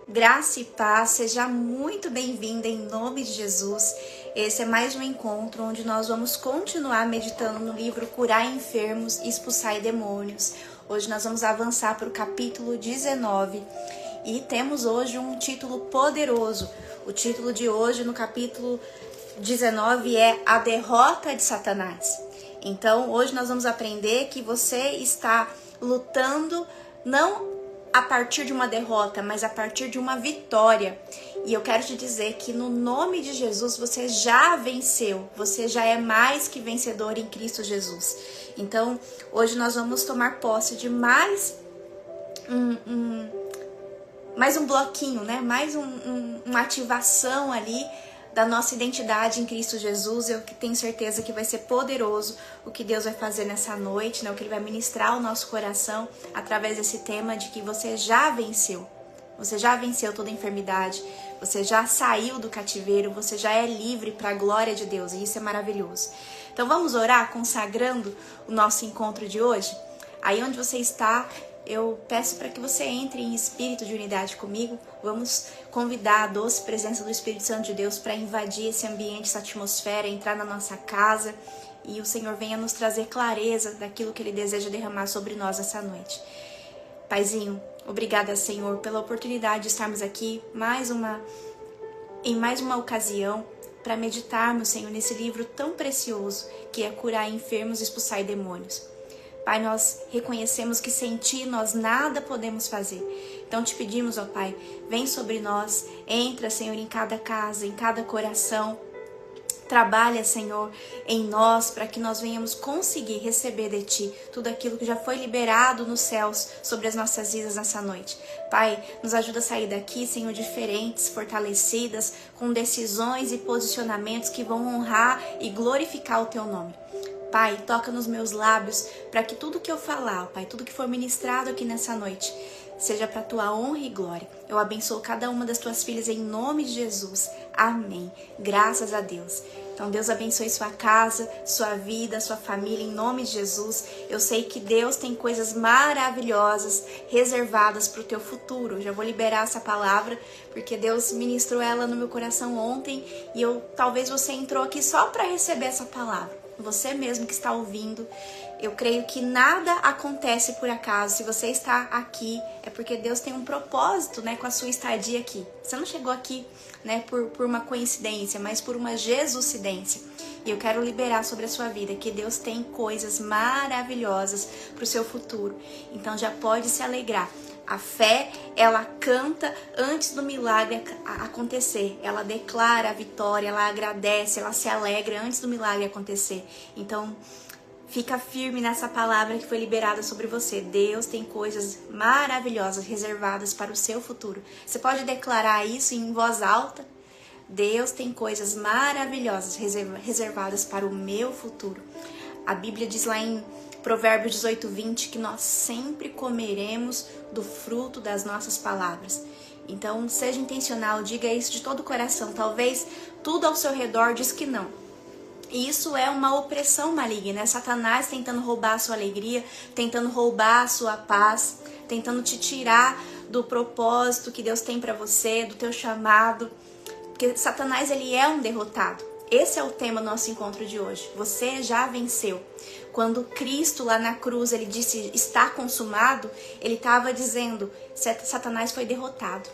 Graça e paz, seja muito bem-vinda em nome de Jesus. Esse é mais um encontro onde nós vamos continuar meditando no livro Curar Enfermos e Expulsar Demônios. Hoje nós vamos avançar para o capítulo 19 e temos hoje um título poderoso. O título de hoje no capítulo 19 é A Derrota de Satanás. Então hoje nós vamos aprender que você está lutando não a partir de uma derrota, mas a partir de uma vitória. E eu quero te dizer que no nome de Jesus você já venceu, você já é mais que vencedor em Cristo Jesus. Então, hoje nós vamos tomar posse de mais um bloquinho, né? Mais uma ativação ali da nossa identidade em Cristo Jesus. Eu tenho certeza que vai ser poderoso o que Deus vai fazer nessa noite, né? O que Ele vai ministrar ao nosso coração através desse tema de que você já venceu. Você já venceu toda enfermidade, você já saiu do cativeiro, você já é livre para a glória de Deus, e isso é maravilhoso. Então vamos orar consagrando o nosso encontro de hoje? Aí onde você está, eu peço para que você entre em espírito de unidade comigo. Vamos convidar a doce presença do Espírito Santo de Deus para invadir esse ambiente, essa atmosfera, entrar na nossa casa e o Senhor venha nos trazer clareza daquilo que Ele deseja derramar sobre nós essa noite. Paizinho, obrigada, Senhor, pela oportunidade de estarmos aqui em mais uma ocasião para meditarmos, Senhor, nesse livro tão precioso que é Curar Enfermos e Expulsar Demônios. Pai, nós reconhecemos que sem Ti nós nada podemos fazer. Então te pedimos, ó Pai, vem sobre nós, entra, Senhor, em cada casa, em cada coração. Trabalha, Senhor, em nós para que nós venhamos conseguir receber de Ti tudo aquilo que já foi liberado nos céus sobre as nossas vidas nessa noite. Pai, nos ajuda a sair daqui, Senhor, diferentes, fortalecidas, com decisões e posicionamentos que vão honrar e glorificar o Teu nome. Pai, toca nos meus lábios para que tudo que eu falar, Pai, tudo que for ministrado aqui nessa noite, seja para a Tua honra e glória. Eu abençoo cada uma das Tuas filhas em nome de Jesus. Amém. Graças a Deus. Então Deus abençoe sua casa, sua vida, sua família em nome de Jesus. Eu sei que Deus tem coisas maravilhosas reservadas para o teu futuro. Eu já vou liberar essa palavra porque Deus ministrou ela no meu coração ontem e talvez você entrou aqui só para receber essa palavra. Você mesmo que está ouvindo, eu creio que nada acontece por acaso. Se você está aqui, é porque Deus tem um propósito, né, com a sua estadia aqui. Você não chegou aqui, né, por uma coincidência, mas por uma Jesuscidência. E eu quero liberar sobre a sua vida que Deus tem coisas maravilhosas para o seu futuro. Então já pode se alegrar. A fé, ela canta antes do milagre acontecer. Ela declara a vitória, ela agradece, ela se alegra antes do milagre acontecer. Então, fica firme nessa palavra que foi liberada sobre você. Deus tem coisas maravilhosas reservadas para o seu futuro. Você pode declarar isso em voz alta? Deus tem coisas maravilhosas reservadas para o meu futuro. A Bíblia diz lá em Provérbios 18:20 que nós sempre comeremos do fruto das nossas palavras. Então, seja intencional, diga isso de todo o coração. Talvez tudo ao seu redor diz que não. E isso é uma opressão maligna, é Satanás tentando roubar a sua alegria, tentando roubar a sua paz, tentando te tirar do propósito que Deus tem para você, do teu chamado. Porque Satanás, ele é um derrotado. Esse é o tema do nosso encontro de hoje. Você já venceu. Quando Cristo lá na cruz, ele disse, está consumado, ele estava dizendo, Satanás foi derrotado.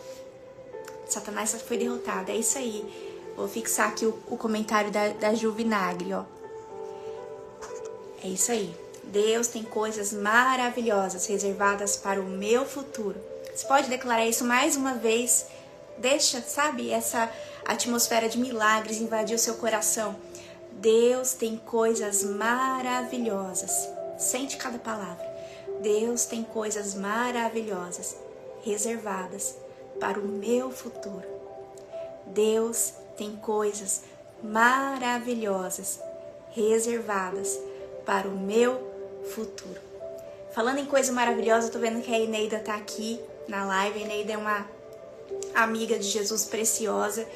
Satanás foi derrotado, é isso aí. Vou fixar aqui o comentário da Ju Vinagre, ó. É isso aí. Deus tem coisas maravilhosas reservadas para o meu futuro. Você pode declarar isso mais uma vez? Deixa, sabe, essa atmosfera de milagres invadir o seu coração. Deus tem coisas maravilhosas. Sente cada palavra. Deus tem coisas maravilhosas reservadas para o meu futuro. Deus tem coisas maravilhosas reservadas para o meu futuro. Falando em coisa maravilhosa, eu tô vendo que a Eneida tá aqui na live. A Eneida é uma amiga de Jesus preciosa.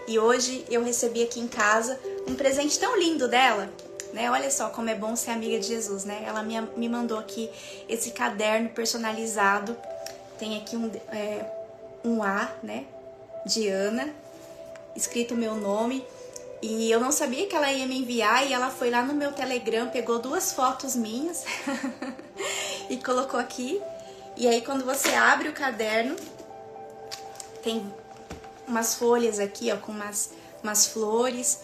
E hoje eu recebi aqui em casa um presente tão lindo dela, né? Olha só como é bom ser amiga de Jesus, né? Ela me mandou aqui esse caderno personalizado. Tem aqui um A, né, de Ana, escrito o meu nome. E eu não sabia que ela ia me enviar, e ela foi lá no meu Telegram, pegou 2 fotos minhas e colocou aqui. E aí quando você abre o caderno, tem umas folhas aqui, ó, com umas flores,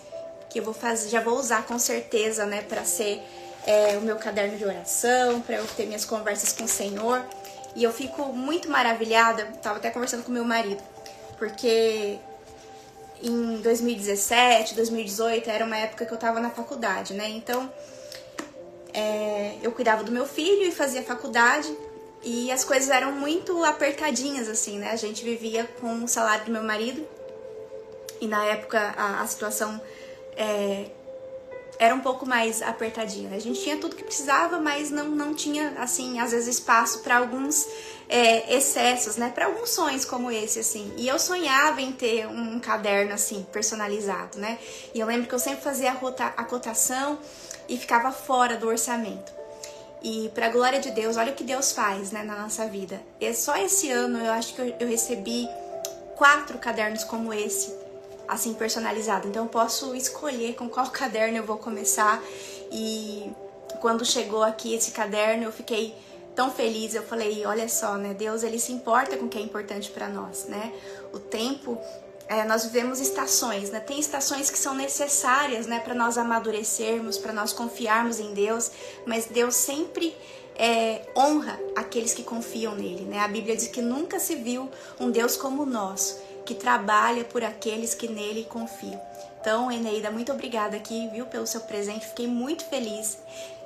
que eu vou fazer, já vou usar com certeza, né, para ser o meu caderno de oração, para eu ter minhas conversas com o Senhor. E eu fico muito maravilhada, tava até conversando com meu marido, porque em 2017, 2018, era uma época que eu tava na faculdade, né? Então, eu cuidava do meu filho e fazia faculdade, e as coisas eram muito apertadinhas, assim, né? A gente vivia com o salário do meu marido, e na época a situação era um pouco mais apertadinha, né? A gente tinha tudo que precisava, mas não tinha, assim, às vezes espaço para alguns excessos, né? Para alguns sonhos como esse, assim. E eu sonhava em ter um caderno, assim, personalizado, né? E eu lembro que eu sempre fazia a cotação e ficava fora do orçamento. E pra glória de Deus, olha o que Deus faz, né, na nossa vida. E só esse ano eu acho que eu recebi 4 cadernos como esse, assim, personalizado. Então eu posso escolher com qual caderno eu vou começar. E quando chegou aqui esse caderno, eu fiquei tão feliz. Eu falei, olha só, né, Deus, ele se importa com o que é importante para nós, né? O tempo, nós vivemos estações, né? Tem estações que são necessárias, né, para nós amadurecermos, para nós confiarmos em Deus, mas Deus sempre honra aqueles que confiam nele, né? A Bíblia diz que nunca se viu um Deus como o nosso, que trabalha por aqueles que nele confiam. Então, Eneida, muito obrigada aqui, viu, pelo seu presente, fiquei muito feliz.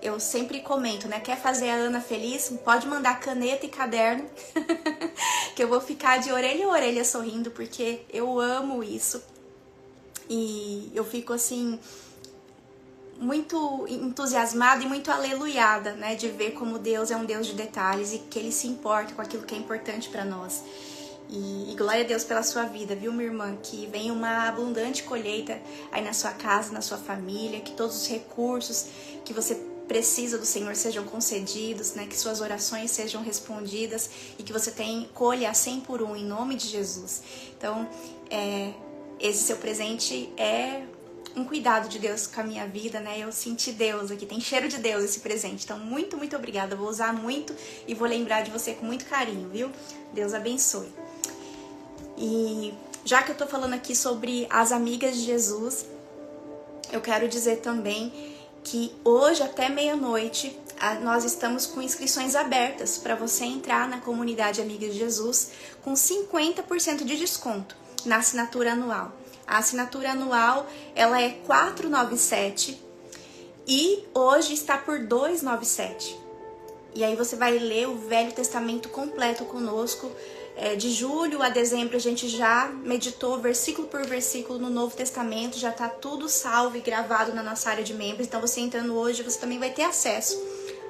Eu sempre comento, né, quer fazer a Ana feliz? Pode mandar caneta e caderno, que eu vou ficar de orelha a orelha sorrindo, porque eu amo isso. E eu fico, assim, muito entusiasmada e muito aleluiada, né, de ver como Deus é um Deus de detalhes e que Ele se importa com aquilo que é importante para nós. E glória a Deus pela sua vida, viu, minha irmã? Que venha uma abundante colheita aí na sua casa, na sua família, que todos os recursos que você precisa do Senhor sejam concedidos, né? Que suas orações sejam respondidas e que você colha a 100 por 1 em nome de Jesus. Então, esse seu presente é um cuidado de Deus com a minha vida, né? Eu senti Deus aqui, tem cheiro de Deus esse presente. Então, muito, muito obrigada. Eu vou usar muito e vou lembrar de você com muito carinho, viu? Deus abençoe. E já que eu tô falando aqui sobre as amigas de Jesus, eu quero dizer também que hoje até meia-noite nós estamos com inscrições abertas para você entrar na comunidade Amigas de Jesus com 50% de desconto na assinatura anual. A assinatura anual, ela é R$ 497 e hoje está por R$ 297. E aí você vai ler o Velho Testamento completo conosco. De julho a dezembro a gente já meditou versículo por versículo no Novo Testamento, já está tudo salvo e gravado na nossa área de membros. Então você entrando hoje, você também vai ter acesso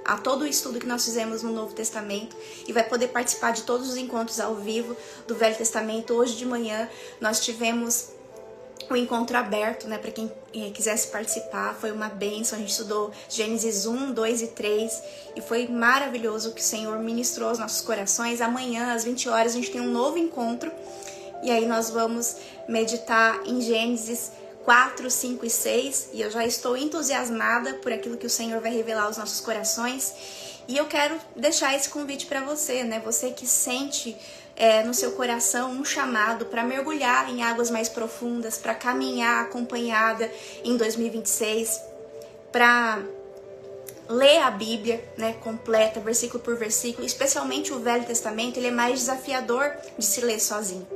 a todo o estudo que nós fizemos no Novo Testamento e vai poder participar de todos os encontros ao vivo do Velho Testamento. Hoje de manhã nós tivemos o encontro aberto, né, para quem quisesse participar. Foi uma bênção, a gente estudou Gênesis 1, 2 e 3 e foi maravilhoso o que o Senhor ministrou aos nossos corações. Amanhã, às 20 horas, a gente tem um novo encontro e aí nós vamos meditar em Gênesis 4, 5 e 6 e eu já estou entusiasmada por aquilo que o Senhor vai revelar aos nossos corações. E eu quero deixar esse convite para você, né, você que sente no seu coração um chamado para mergulhar em águas mais profundas, para caminhar acompanhada em 2026, para ler a Bíblia, né, completa, versículo por versículo, especialmente o Velho Testamento. Ele é mais desafiador de se ler sozinho.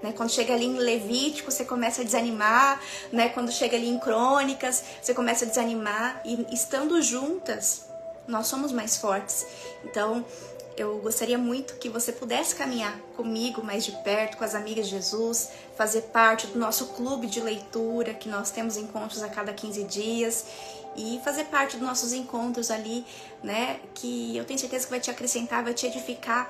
Né? Quando chega ali em Levítico, você começa a desanimar, né? Quando chega ali em Crônicas, você começa a desanimar, e estando juntas, nós somos mais fortes. Então, eu gostaria muito que você pudesse caminhar comigo mais de perto, com as Amigas de Jesus, fazer parte do nosso clube de leitura, que nós temos encontros a cada 15 dias, e fazer parte dos nossos encontros ali, né, que eu tenho certeza que vai te acrescentar, vai te edificar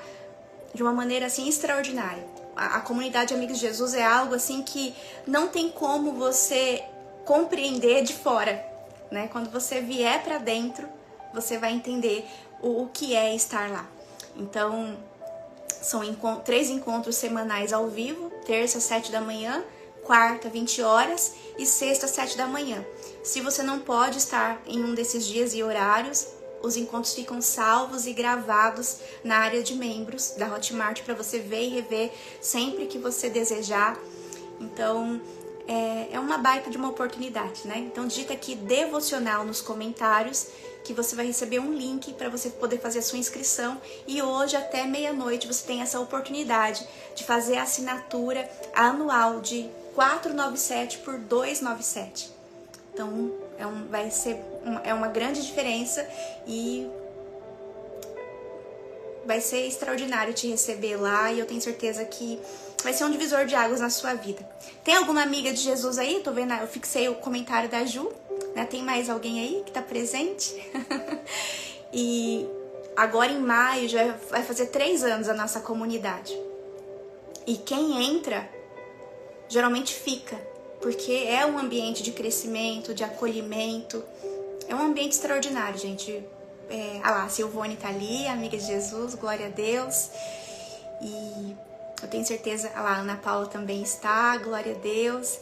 de uma maneira, assim, extraordinária. A comunidade Amigas de Jesus é algo, assim, que não tem como você compreender de fora, né? Quando você vier para dentro, você vai entender o que é estar lá. Então, São 3 encontros semanais ao vivo, terça, 7 da manhã, quarta, 20 horas e sexta, 7 da manhã. Se você não pode estar em um desses dias e horários, os encontros ficam salvos e gravados na área de membros da Hotmart para você ver e rever sempre que você desejar. Então, é uma baita de uma oportunidade, né? Então, digita aqui devocional nos comentários que você vai receber um link para você poder fazer a sua inscrição. E hoje, até meia-noite, você tem essa oportunidade de fazer a assinatura anual de R$497 por R$297. Então, vai ser uma grande diferença e vai ser extraordinário te receber lá, e eu tenho certeza que vai ser um divisor de águas na sua vida. Tem alguma amiga de Jesus aí? Tô vendo, eu fixei o comentário da Ju, né? Tem mais alguém aí que tá presente? E agora em maio já vai fazer 3 anos a nossa comunidade. E quem entra, geralmente fica, porque é um ambiente de crescimento, de acolhimento. É um ambiente extraordinário, gente. Lá, a Silvone tá ali, amiga de Jesus, glória a Deus. E eu tenho certeza, lá, a Ana Paula também está, glória a Deus.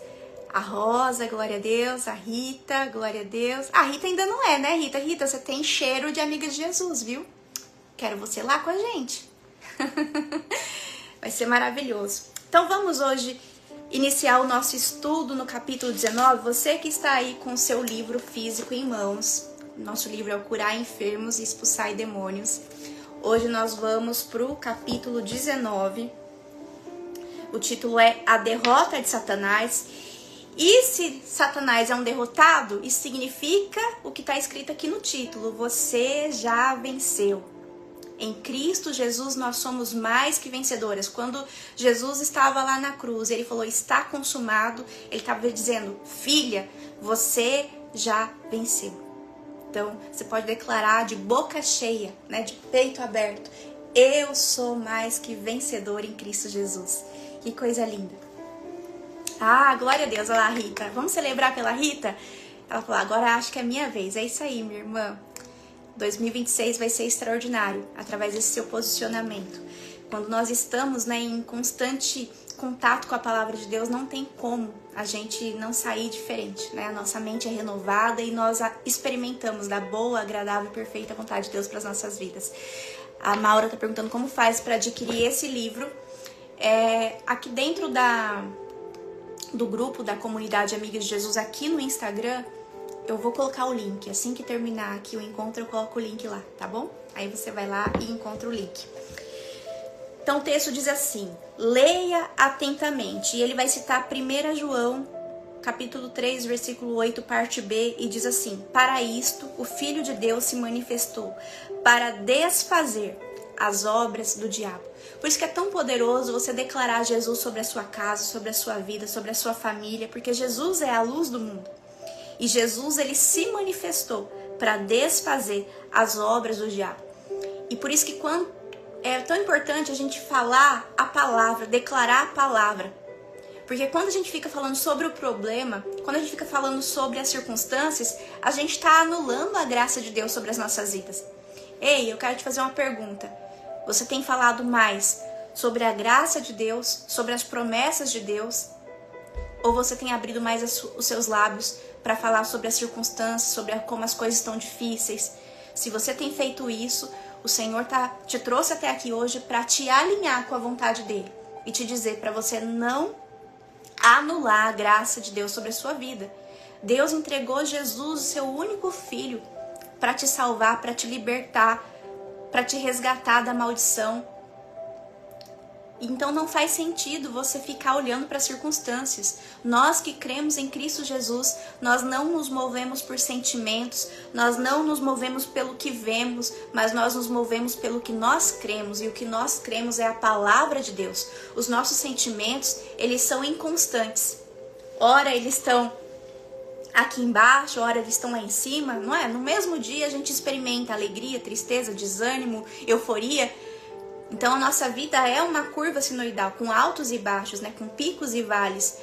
A Rosa, glória a Deus. A Rita, glória a Deus. A Rita ainda não é, né, Rita? Rita, você tem cheiro de amiga de Jesus, viu? Quero você lá com a gente. Vai ser maravilhoso. Então vamos hoje iniciar o nosso estudo no capítulo 19. Você que está aí com o seu livro físico em mãos. Nosso livro é o Curar Enfermos e Expulsar Demônios. Hoje nós vamos para o capítulo 19. O título é A Derrota de Satanás. E se Satanás é um derrotado, isso significa o que está escrito aqui no título. Você já venceu. Em Cristo Jesus nós somos mais que vencedoras. Quando Jesus estava lá na cruz, ele falou, está consumado. Ele estava dizendo, filha, você já venceu. Então, você pode declarar de boca cheia, né, de peito aberto, eu sou mais que vencedor em Cristo Jesus. Que coisa linda. Ah, glória a Deus. Olha lá, Rita. Vamos celebrar pela Rita? Ela falou, agora acho que é minha vez. É isso aí, minha irmã. 2026 vai ser extraordinário, através desse seu posicionamento. Quando nós estamos, né, em constante contato com a palavra de Deus, não tem como a gente não sair diferente, né? A nossa mente é renovada e nós experimentamos da boa, agradável e perfeita vontade de Deus para as nossas vidas. A Maura está perguntando como faz para adquirir esse livro. Aqui dentro do grupo da comunidade Amigas de Jesus, aqui no Instagram, eu vou colocar o link. Assim que terminar aqui o encontro, eu coloco o link lá, tá bom? Aí você vai lá e encontra o link. Então o texto diz assim, leia atentamente. E ele vai citar 1 João, capítulo 3, versículo 8, parte B, e diz assim, para isto o Filho de Deus se manifestou, para desfazer as obras do diabo. Por isso que é tão poderoso você declarar Jesus sobre a sua casa, sobre a sua vida, sobre a sua família, porque Jesus é a luz do mundo. E Jesus, ele se manifestou para desfazer as obras do diabo. E por isso que quando é tão importante a gente falar a palavra, declarar a palavra. Porque quando a gente fica falando sobre o problema, quando a gente fica falando sobre as circunstâncias, a gente está anulando a graça de Deus sobre as nossas vidas. Ei, eu quero te fazer uma pergunta. Você tem falado mais sobre a graça de Deus, sobre as promessas de Deus? Ou você tem abrido mais os seus lábios para falar sobre as circunstâncias, sobre como as coisas estão difíceis? Se você tem feito isso, o Senhor te trouxe até aqui hoje para te alinhar com a vontade dele e te dizer para você não anular a graça de Deus sobre a sua vida. Deus entregou Jesus, o seu único filho, para te salvar, para te libertar, para te resgatar da maldição. Então não faz sentido você ficar olhando para as circunstâncias. Nós que cremos em Cristo Jesus, nós não nos movemos por sentimentos, nós não nos movemos pelo que vemos, mas nós nos movemos pelo que nós cremos. E o que nós cremos é a palavra de Deus. Os nossos sentimentos, eles são inconstantes. Ora eles estão aqui embaixo, ora eles estão lá em cima, não é? No mesmo dia a gente experimenta alegria, tristeza, desânimo, euforia. Então a nossa vida é uma curva sinoidal, com altos e baixos, né? Com picos e vales.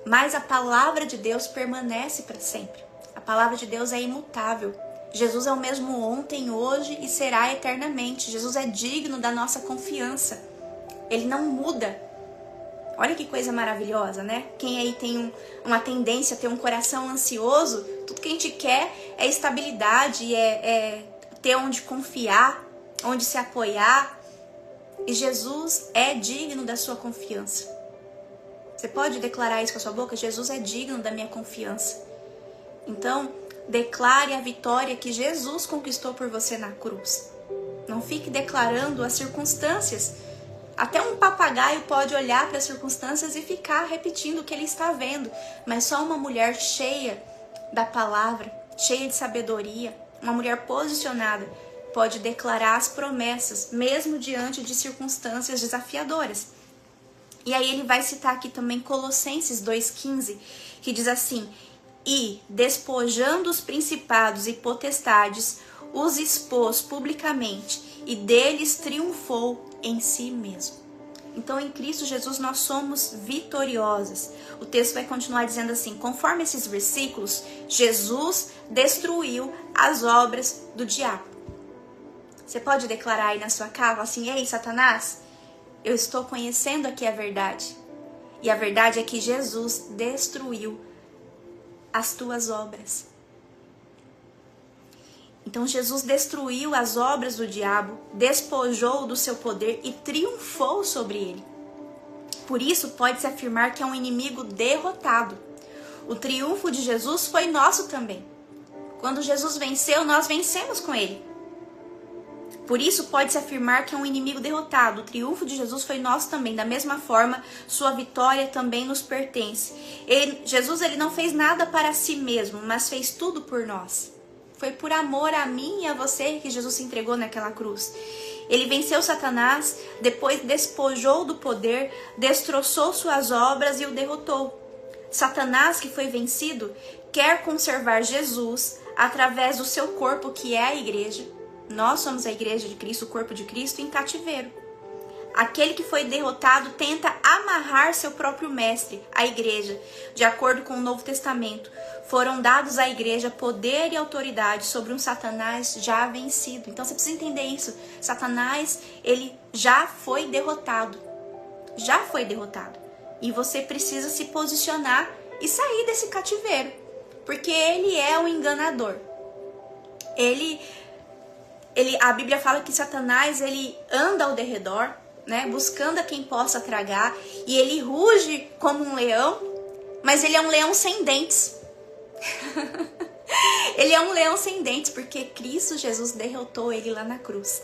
Mas a palavra de Deus permanece para sempre. A palavra de Deus é imutável. Jesus é o mesmo ontem, hoje e será eternamente. Jesus é digno da nossa confiança. ele não muda. Olha que coisa maravilhosa, né? Quem aí tem uma tendência a ter um coração ansioso, tudo que a gente quer é estabilidade, é ter onde confiar, onde se apoiar. E Jesus é digno da sua confiança. Você pode declarar isso com a sua boca? Jesus é digno da minha confiança. Então, declare a vitória que Jesus conquistou por você na cruz. Não fique declarando as circunstâncias. Até um papagaio pode olhar para as circunstâncias e ficar repetindo o que ele está vendo. Mas só uma mulher cheia da palavra, cheia de sabedoria, uma mulher posicionada, pode declarar as promessas, mesmo diante de circunstâncias desafiadoras. E aí ele vai citar aqui também Colossenses 2,15, que diz assim: e, despojando os principados e potestades, os expôs publicamente, e deles triunfou em si mesmo. Então, em Cristo Jesus, nós somos vitoriosas. O texto vai continuar dizendo assim: conforme esses versículos, Jesus destruiu as obras do diabo. Você pode declarar aí na sua casa assim: ei, Satanás, eu estou conhecendo aqui a verdade. E a verdade é que Jesus destruiu as tuas obras. Então Jesus destruiu as obras do diabo, despojou do seu poder e triunfou sobre ele. Por isso pode-se afirmar que é um inimigo derrotado. O triunfo de Jesus foi nosso também. Quando Jesus venceu, nós vencemos com ele. Por isso pode-se afirmar que é um inimigo derrotado. O triunfo de Jesus foi nosso também. Da mesma forma, sua vitória também nos pertence. Jesus não fez nada para si mesmo, mas fez tudo por nós. Foi por amor a mim e a você que Jesus se entregou naquela cruz. Ele venceu Satanás, depois despojou do poder, destroçou suas obras e o derrotou. Satanás, que foi vencido, quer conservar Jesus através do seu corpo, que é a igreja. Nós somos a igreja de Cristo, o corpo de Cristo, em cativeiro. Aquele que foi derrotado tenta amarrar seu próprio mestre, a igreja. De acordo com o Novo Testamento, foram dados à igreja poder e autoridade sobre um Satanás já vencido. Então você precisa entender isso. Satanás, ele já foi derrotado. Já foi derrotado. E você precisa se posicionar e sair desse cativeiro. Porque ele é um enganador. A Bíblia fala que Satanás, ele anda ao derredor, né, buscando a quem possa tragar, e ele ruge como um leão, mas ele é um leão sem dentes. Ele é um leão sem dentes, porque Cristo Jesus derrotou ele lá na cruz.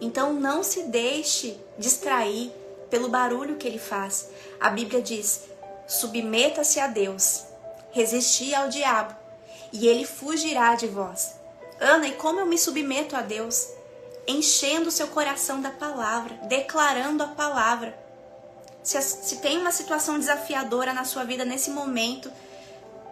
Então não se deixe distrair pelo barulho que ele faz. A Bíblia diz: submeta-se a Deus, resisti ao diabo, e ele fugirá de vós. Ana, e como eu me submeto a Deus? Enchendo o seu coração da palavra, declarando a palavra. Se tem uma situação desafiadora na sua vida nesse momento,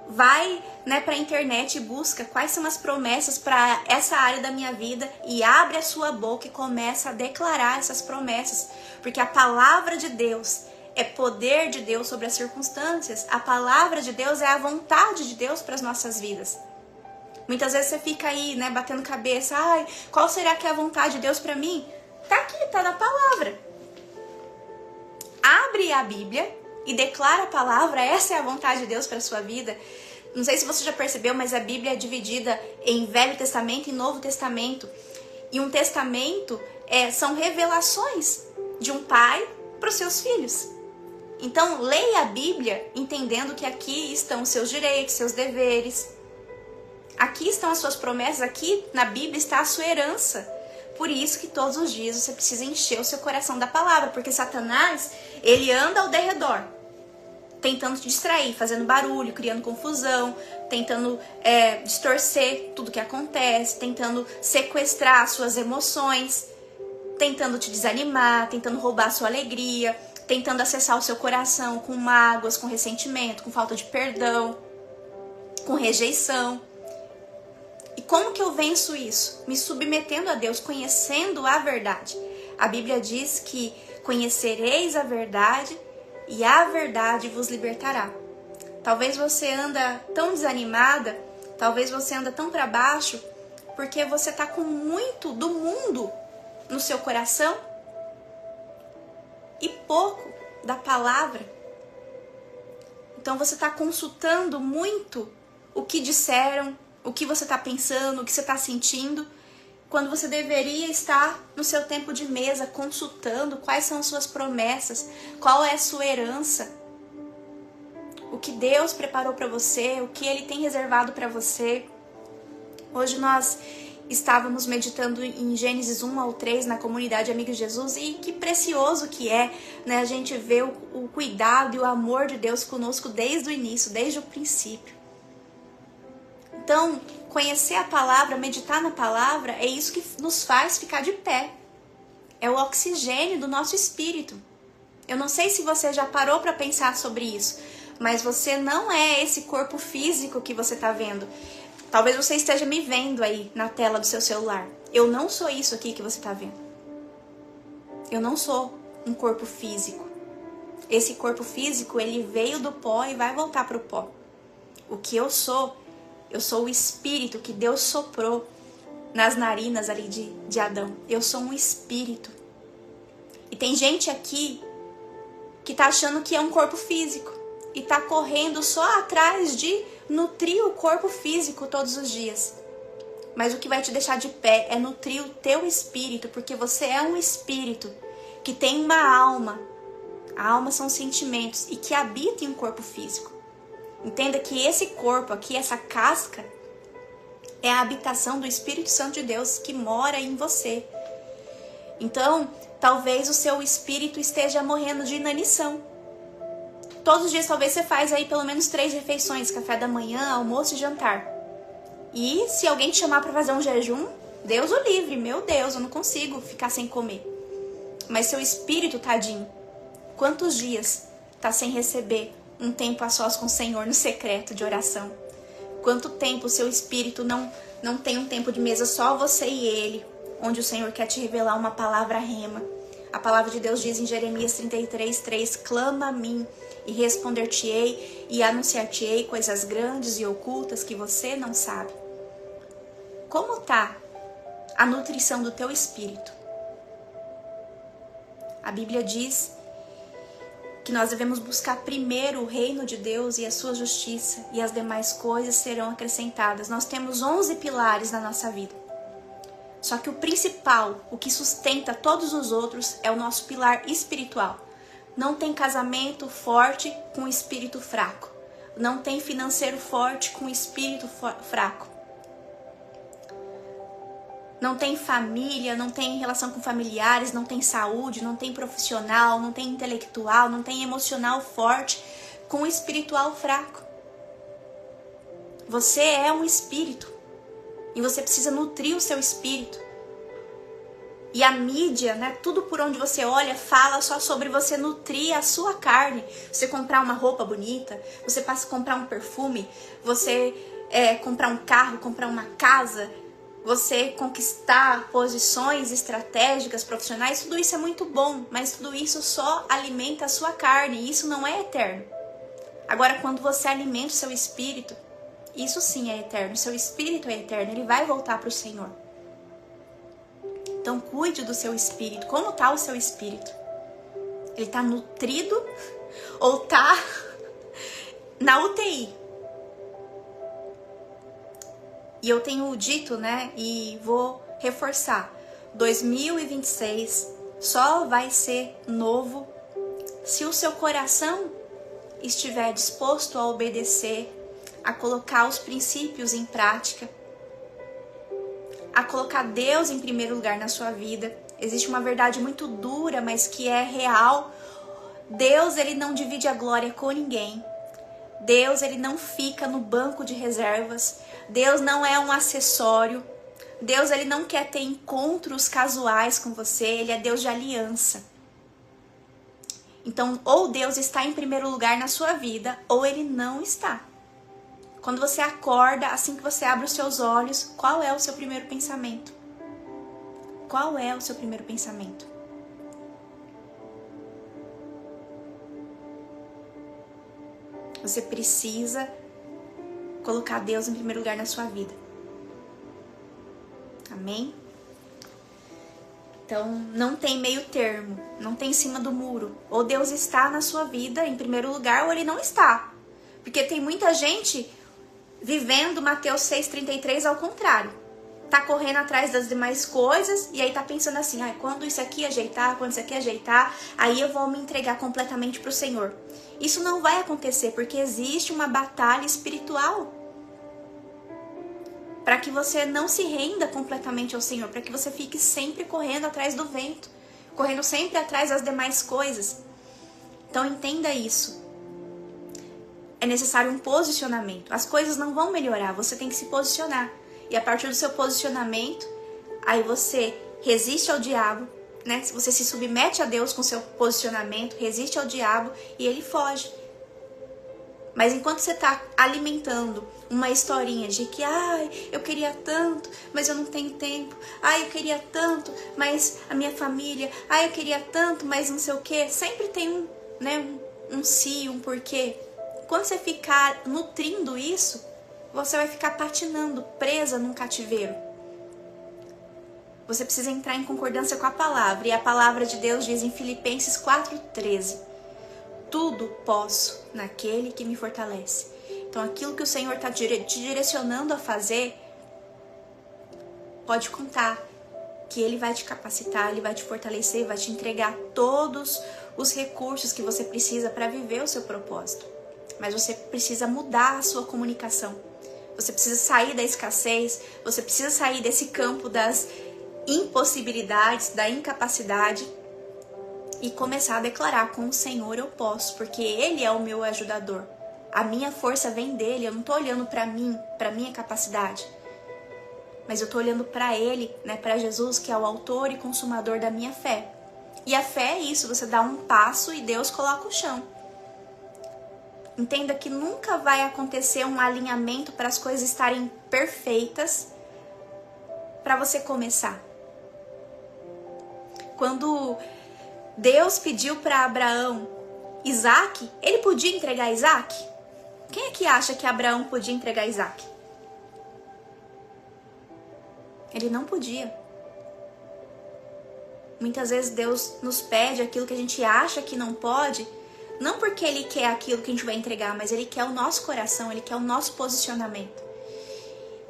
vai, para a internet e busca quais são as promessas para essa área da minha vida e abre a sua boca e começa a declarar essas promessas. Porque a palavra de Deus é poder de Deus sobre as circunstâncias. A palavra de Deus é a vontade de Deus para as nossas vidas. Muitas vezes você fica aí, batendo cabeça. Ai, qual será que é a vontade de Deus para mim? Tá aqui, tá na palavra. Abre a Bíblia e declara a palavra. Essa é a vontade de Deus para a sua vida. Não sei se você já percebeu, mas a Bíblia é dividida em Velho Testamento e Novo Testamento. E um testamento são revelações de um pai para os seus filhos. Então, leia a Bíblia entendendo que aqui estão os seus direitos, seus deveres. Aqui estão as suas promessas, aqui na Bíblia está a sua herança. Por isso que todos os dias você precisa encher o seu coração da palavra, porque Satanás, ele anda ao derredor, tentando te distrair, fazendo barulho, criando confusão, tentando distorcer tudo que acontece, tentando sequestrar as suas emoções, tentando te desanimar, tentando roubar a sua alegria, tentando acessar o seu coração com mágoas, com ressentimento, com falta de perdão, com rejeição. E como que eu venço isso? Me submetendo a Deus, conhecendo a verdade. A Bíblia diz que conhecereis a verdade e a verdade vos libertará. Talvez você anda tão desanimada, talvez você anda tão para baixo, porque você está com muito do mundo no seu coração. e pouco da palavra. Então você está consultando muito o que disseram, o que você está pensando, o que você está sentindo, quando você deveria estar no seu tempo de mesa consultando quais são as suas promessas, qual é a sua herança, o que Deus preparou para você, o que Ele tem reservado para você. Hoje nós estávamos meditando em Gênesis 1 ao 3 na comunidade Amigos de Jesus, e que precioso que é, né, a gente ver o cuidado e o amor de Deus conosco desde o início, desde o princípio. Então, conhecer a palavra, meditar na palavra, é isso que nos faz ficar de pé. É o oxigênio do nosso espírito. Eu não sei se você já parou para pensar sobre isso, mas você não é esse corpo físico que você está vendo. Talvez você esteja me vendo aí na tela do seu celular. Eu não sou isso aqui que você está vendo. Eu não sou um corpo físico. Esse corpo físico, ele veio do pó e vai voltar para o pó. O que eu sou o espírito que Deus soprou nas narinas ali de Adão. Eu sou um espírito. E tem gente aqui que tá achando que é um corpo físico e tá correndo só atrás de nutrir o corpo físico todos os dias. Mas o que vai te deixar de pé é nutrir o teu espírito, porque você é um espírito que tem uma alma. A alma são sentimentos e que habita em um corpo físico. Entenda que esse corpo aqui, essa casca, é a habitação do Espírito Santo de Deus que mora em você. Então, talvez o seu espírito esteja morrendo de inanição. Todos os dias talvez você faz aí pelo menos 3 refeições, café da manhã, almoço e jantar. E se alguém te chamar para fazer um jejum, Deus o livre, meu Deus, eu não consigo ficar sem comer. Mas seu espírito, tadinho, quantos dias tá sem receber um tempo a sós com o Senhor no secreto de oração? Quanto tempo o seu espírito não tem um tempo de mesa só você e Ele, onde o Senhor quer te revelar uma palavra rema. A palavra de Deus diz em Jeremias 33:3, clama a mim e responder-te-ei e anunciar-te-ei coisas grandes e ocultas que você não sabe. Como está a nutrição do teu espírito? A Bíblia diz que nós devemos buscar primeiro o reino de Deus e a sua justiça, e as demais coisas serão acrescentadas. Nós temos 11 pilares na nossa vida. Só que o principal, o que sustenta todos os outros, é o nosso pilar espiritual. Não tem casamento forte com espírito fraco. Não tem financeiro forte com espírito fraco. Não tem família, não tem relação com familiares, não tem saúde, não tem profissional, não tem intelectual, não tem emocional forte com espiritual fraco. Você é um espírito e você precisa nutrir o seu espírito. E a mídia, né, tudo por onde você olha, fala só sobre você nutrir a sua carne. Você comprar uma roupa bonita, você passa a comprar um perfume, você comprar um carro, comprar uma casa, você conquistar posições estratégicas, profissionais, tudo isso é muito bom, mas tudo isso só alimenta a sua carne, e isso não é eterno. Agora, quando você alimenta o seu espírito, isso sim é eterno, o seu espírito é eterno, ele vai voltar para o Senhor. Então, cuide do seu espírito. Como está o seu espírito? Ele está nutrido ou está na UTI? E eu tenho dito, né, e vou reforçar, 2026 só vai ser novo se o seu coração estiver disposto a obedecer, a colocar os princípios em prática, a colocar Deus em primeiro lugar na sua vida. Existe uma verdade muito dura, mas que é real. Deus, ele não divide a glória com ninguém. Deus, ele não fica no banco de reservas. Deus não é um acessório. Deus, ele não quer ter encontros casuais com você. Ele é Deus de aliança. Então, ou Deus está em primeiro lugar na sua vida, ou ele não está. Quando você acorda, assim que você abre os seus olhos, qual é o seu primeiro pensamento? Qual é o seu primeiro pensamento? Você precisa colocar Deus em primeiro lugar na sua vida. Amém? Então, não tem meio termo, não tem em cima do muro. Ou Deus está na sua vida em primeiro lugar, ou Ele não está. Porque tem muita gente vivendo Mateus 6,33 ao contrário. Tá correndo atrás das demais coisas e aí tá pensando assim, quando isso aqui ajeitar, quando isso aqui ajeitar, aí eu vou me entregar completamente pro Senhor. Isso não vai acontecer, porque existe uma batalha espiritual. Para que você não se renda completamente ao Senhor, para que você fique sempre correndo atrás do vento, correndo sempre atrás das demais coisas. Então entenda isso. É necessário um posicionamento. As coisas não vão melhorar, você tem que se posicionar. E a partir do seu posicionamento, aí você resiste ao diabo, né? Você se submete a Deus com seu posicionamento, resiste ao diabo e ele foge. Mas enquanto você está alimentando uma historinha de que, eu queria tanto, mas eu não tenho tempo. Eu queria tanto, mas a minha família. Eu queria tanto, mas não sei o quê. Sempre tem um se, um porquê. Quando você ficar nutrindo isso, você vai ficar patinando, presa num cativeiro. Você precisa entrar em concordância com a palavra. E a palavra de Deus diz em Filipenses 4,13. Tudo posso naquele que me fortalece. Então aquilo que o Senhor está te direcionando a fazer, pode contar que Ele vai te capacitar, Ele vai te fortalecer, vai te entregar todos os recursos que você precisa para viver o seu propósito. Mas você precisa mudar a sua comunicação. Você precisa sair da escassez, você precisa sair desse campo das impossibilidades, da incapacidade e começar a declarar: com o Senhor eu posso, porque Ele é o meu ajudador. A minha força vem dEle, eu não estou olhando para mim, para minha capacidade, mas eu estou olhando para Ele, para Jesus, que é o autor e consumador da minha fé. E a fé é isso, você dá um passo e Deus coloca o chão. Entenda que nunca vai acontecer um alinhamento para as coisas estarem perfeitas para você começar. Quando Deus pediu para Abraão Isaac, ele podia entregar Isaac? Quem é que acha que Abraão podia entregar Isaac? Ele não podia. Muitas vezes Deus nos pede aquilo que a gente acha que não pode, não porque Ele quer aquilo que a gente vai entregar, mas Ele quer o nosso coração, Ele quer o nosso posicionamento.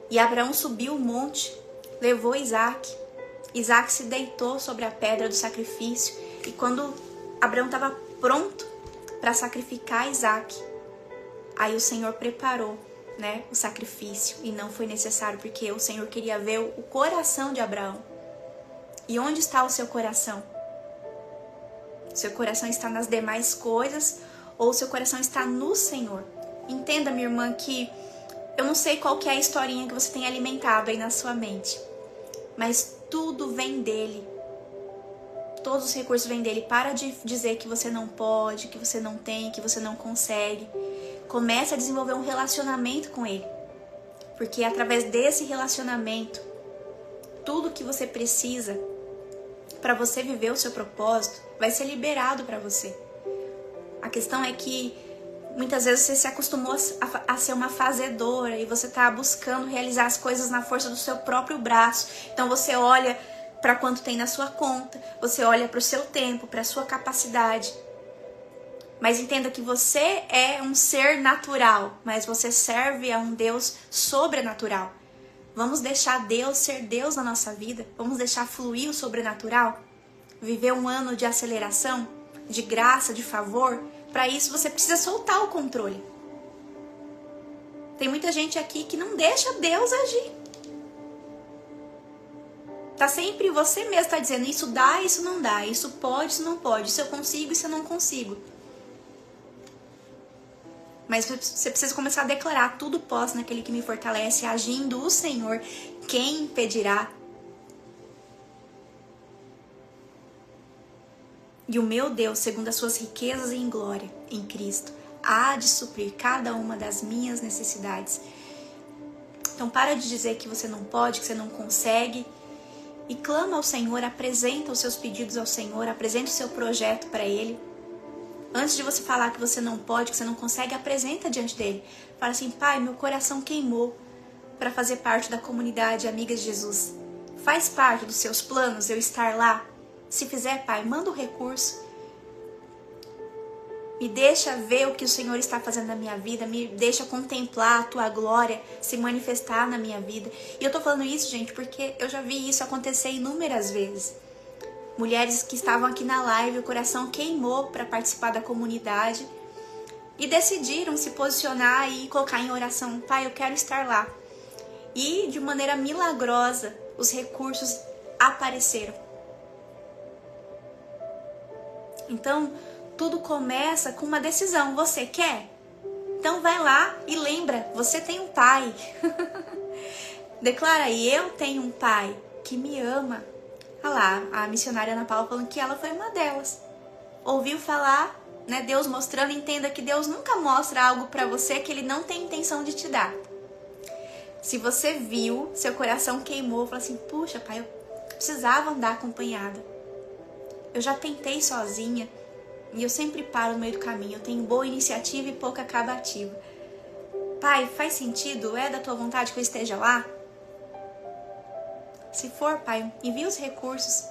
E Abraão subiu o monte, levou Isaac. Isaac se deitou sobre a pedra do sacrifício. E quando Abraão estava pronto para sacrificar Isaac, aí o Senhor preparou, o sacrifício. E não foi necessário, porque o Senhor queria ver o coração de Abraão. E onde está o seu coração? Seu coração está nas demais coisas ou seu coração está no Senhor? Entenda, minha irmã, que eu não sei qual que é a historinha que você tem alimentado aí na sua mente, mas tudo vem dele. Todos os recursos vêm dele. Para de dizer que você não pode, que você não tem, que você não consegue. Comece a desenvolver um relacionamento com ele. Porque através desse relacionamento, tudo que você precisa para você viver o seu propósito vai ser liberado para você. A questão é que muitas vezes você se acostumou a ser uma fazedora e você está buscando realizar as coisas na força do seu próprio braço. Então você olha para quanto tem na sua conta, você olha para o seu tempo, para a sua capacidade. Mas entenda que você é um ser natural, mas você serve a um Deus sobrenatural. Vamos deixar Deus ser Deus na nossa vida? Vamos deixar fluir o sobrenatural? Viver um ano de aceleração, de graça, de favor? Para isso você precisa soltar o controle. Tem muita gente aqui que não deixa Deus agir. Tá sempre você mesmo tá dizendo: isso dá, isso não dá, isso pode, isso não pode, isso eu consigo, isso eu não consigo. Mas você precisa começar a declarar: tudo posso naquele que me fortalece, agindo o Senhor, quem impedirá? E o meu Deus, segundo as suas riquezas em glória, em Cristo, há de suprir cada uma das minhas necessidades. Então para de dizer que você não pode, que você não consegue, e clama ao Senhor, apresenta os seus pedidos ao Senhor, apresenta o seu projeto para Ele. Antes de você falar que você não pode, que você não consegue, apresenta diante dele. Fala assim: Pai, meu coração queimou para fazer parte da comunidade Amigas de Jesus. Faz parte dos seus planos eu estar lá? Se fizer, Pai, manda o recurso. Me deixa ver o que o Senhor está fazendo na minha vida, me deixa contemplar a Tua glória se manifestar na minha vida. E eu tô falando isso, gente, porque eu já vi isso acontecer inúmeras vezes. Mulheres que estavam aqui na live, o coração queimou para participar da comunidade e decidiram se posicionar e colocar em oração: Pai, eu quero estar lá. E de maneira milagrosa, os recursos apareceram. Então, tudo começa com uma decisão. Você quer? Então vai lá e lembra, você tem um pai. Declara aí: eu tenho um pai que me ama. Olha lá, a missionária Ana Paula falando que ela foi uma delas. Ouviu falar, né? Deus mostrando. Entenda que Deus nunca mostra algo pra você que Ele não tem intenção de te dar. Se você viu, seu coração queimou, falou assim: puxa, pai, eu precisava andar acompanhada. Eu já tentei sozinha e eu sempre paro no meio do caminho. Eu tenho boa iniciativa e pouca acabativa. Pai, faz sentido? É da tua vontade que eu esteja lá? Se for, Pai, envia os recursos.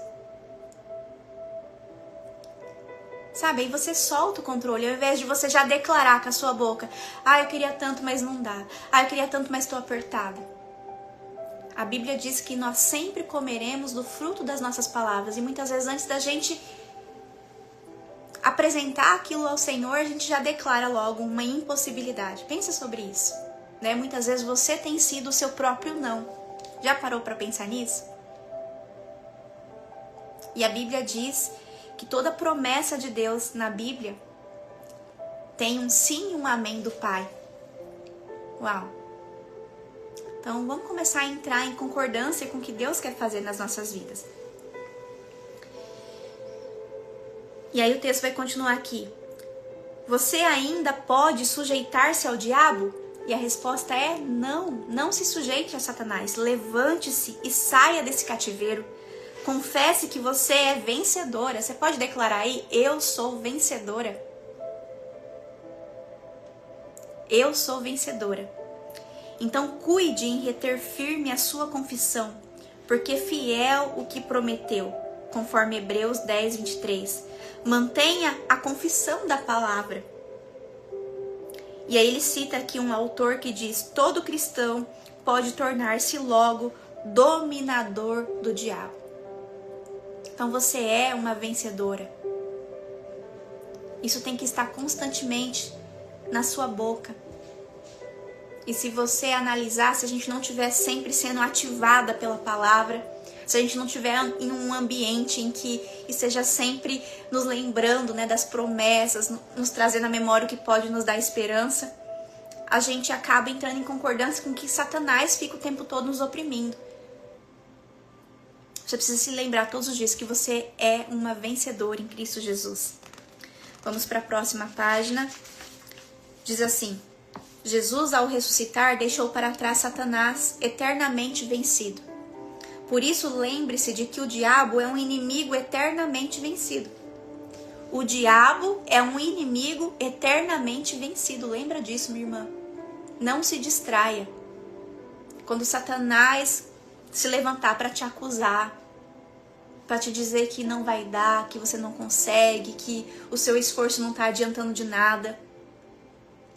Sabe, aí você solta o controle, ao invés de você já declarar com a sua boca: ah, eu queria tanto, mas não dá. Ah, eu queria tanto, mas estou apertada. A Bíblia diz que nós sempre comeremos do fruto das nossas palavras. E muitas vezes antes da gente apresentar aquilo ao Senhor, a gente já declara logo uma impossibilidade. Pensa sobre isso, né? Muitas vezes você tem sido o seu próprio não. Já parou para pensar nisso? E a Bíblia diz que toda promessa de Deus na Bíblia tem um sim e um amém do Pai. Uau! Então vamos começar a entrar em concordância com o que Deus quer fazer nas nossas vidas. E aí o texto vai continuar aqui. Você ainda pode sujeitar-se ao diabo? E a resposta é não. Não se sujeite a Satanás. Levante-se e saia desse cativeiro. Confesse que você é vencedora. Você pode declarar aí: eu sou vencedora. Eu sou vencedora. Então cuide em reter firme a sua confissão, porque fiel o que prometeu, conforme Hebreus 10, 23. Mantenha a confissão da palavra. E aí ele cita aqui um autor que diz: todo cristão pode tornar-se logo dominador do diabo. Então você é uma vencedora. Isso tem que estar constantemente na sua boca. E se você analisar, se a gente não estiver sempre sendo ativada pela palavra, se a gente não estiver em um ambiente em que esteja sempre nos lembrando, né, das promessas, nos trazendo à memória o que pode nos dar esperança, a gente acaba entrando em concordância com que Satanás fica o tempo todo nos oprimindo. Você precisa se lembrar todos os dias que você é uma vencedora em Cristo Jesus. Vamos para a próxima página. Diz assim: Jesus, ao ressuscitar, deixou para trás Satanás eternamente vencido. Por isso, lembre-se de que o diabo é um inimigo eternamente vencido. O diabo é um inimigo eternamente vencido. Lembra disso, minha irmã? Não se distraia. Quando Satanás se levantar para te acusar, para te dizer que não vai dar, que você não consegue, que o seu esforço não está adiantando de nada,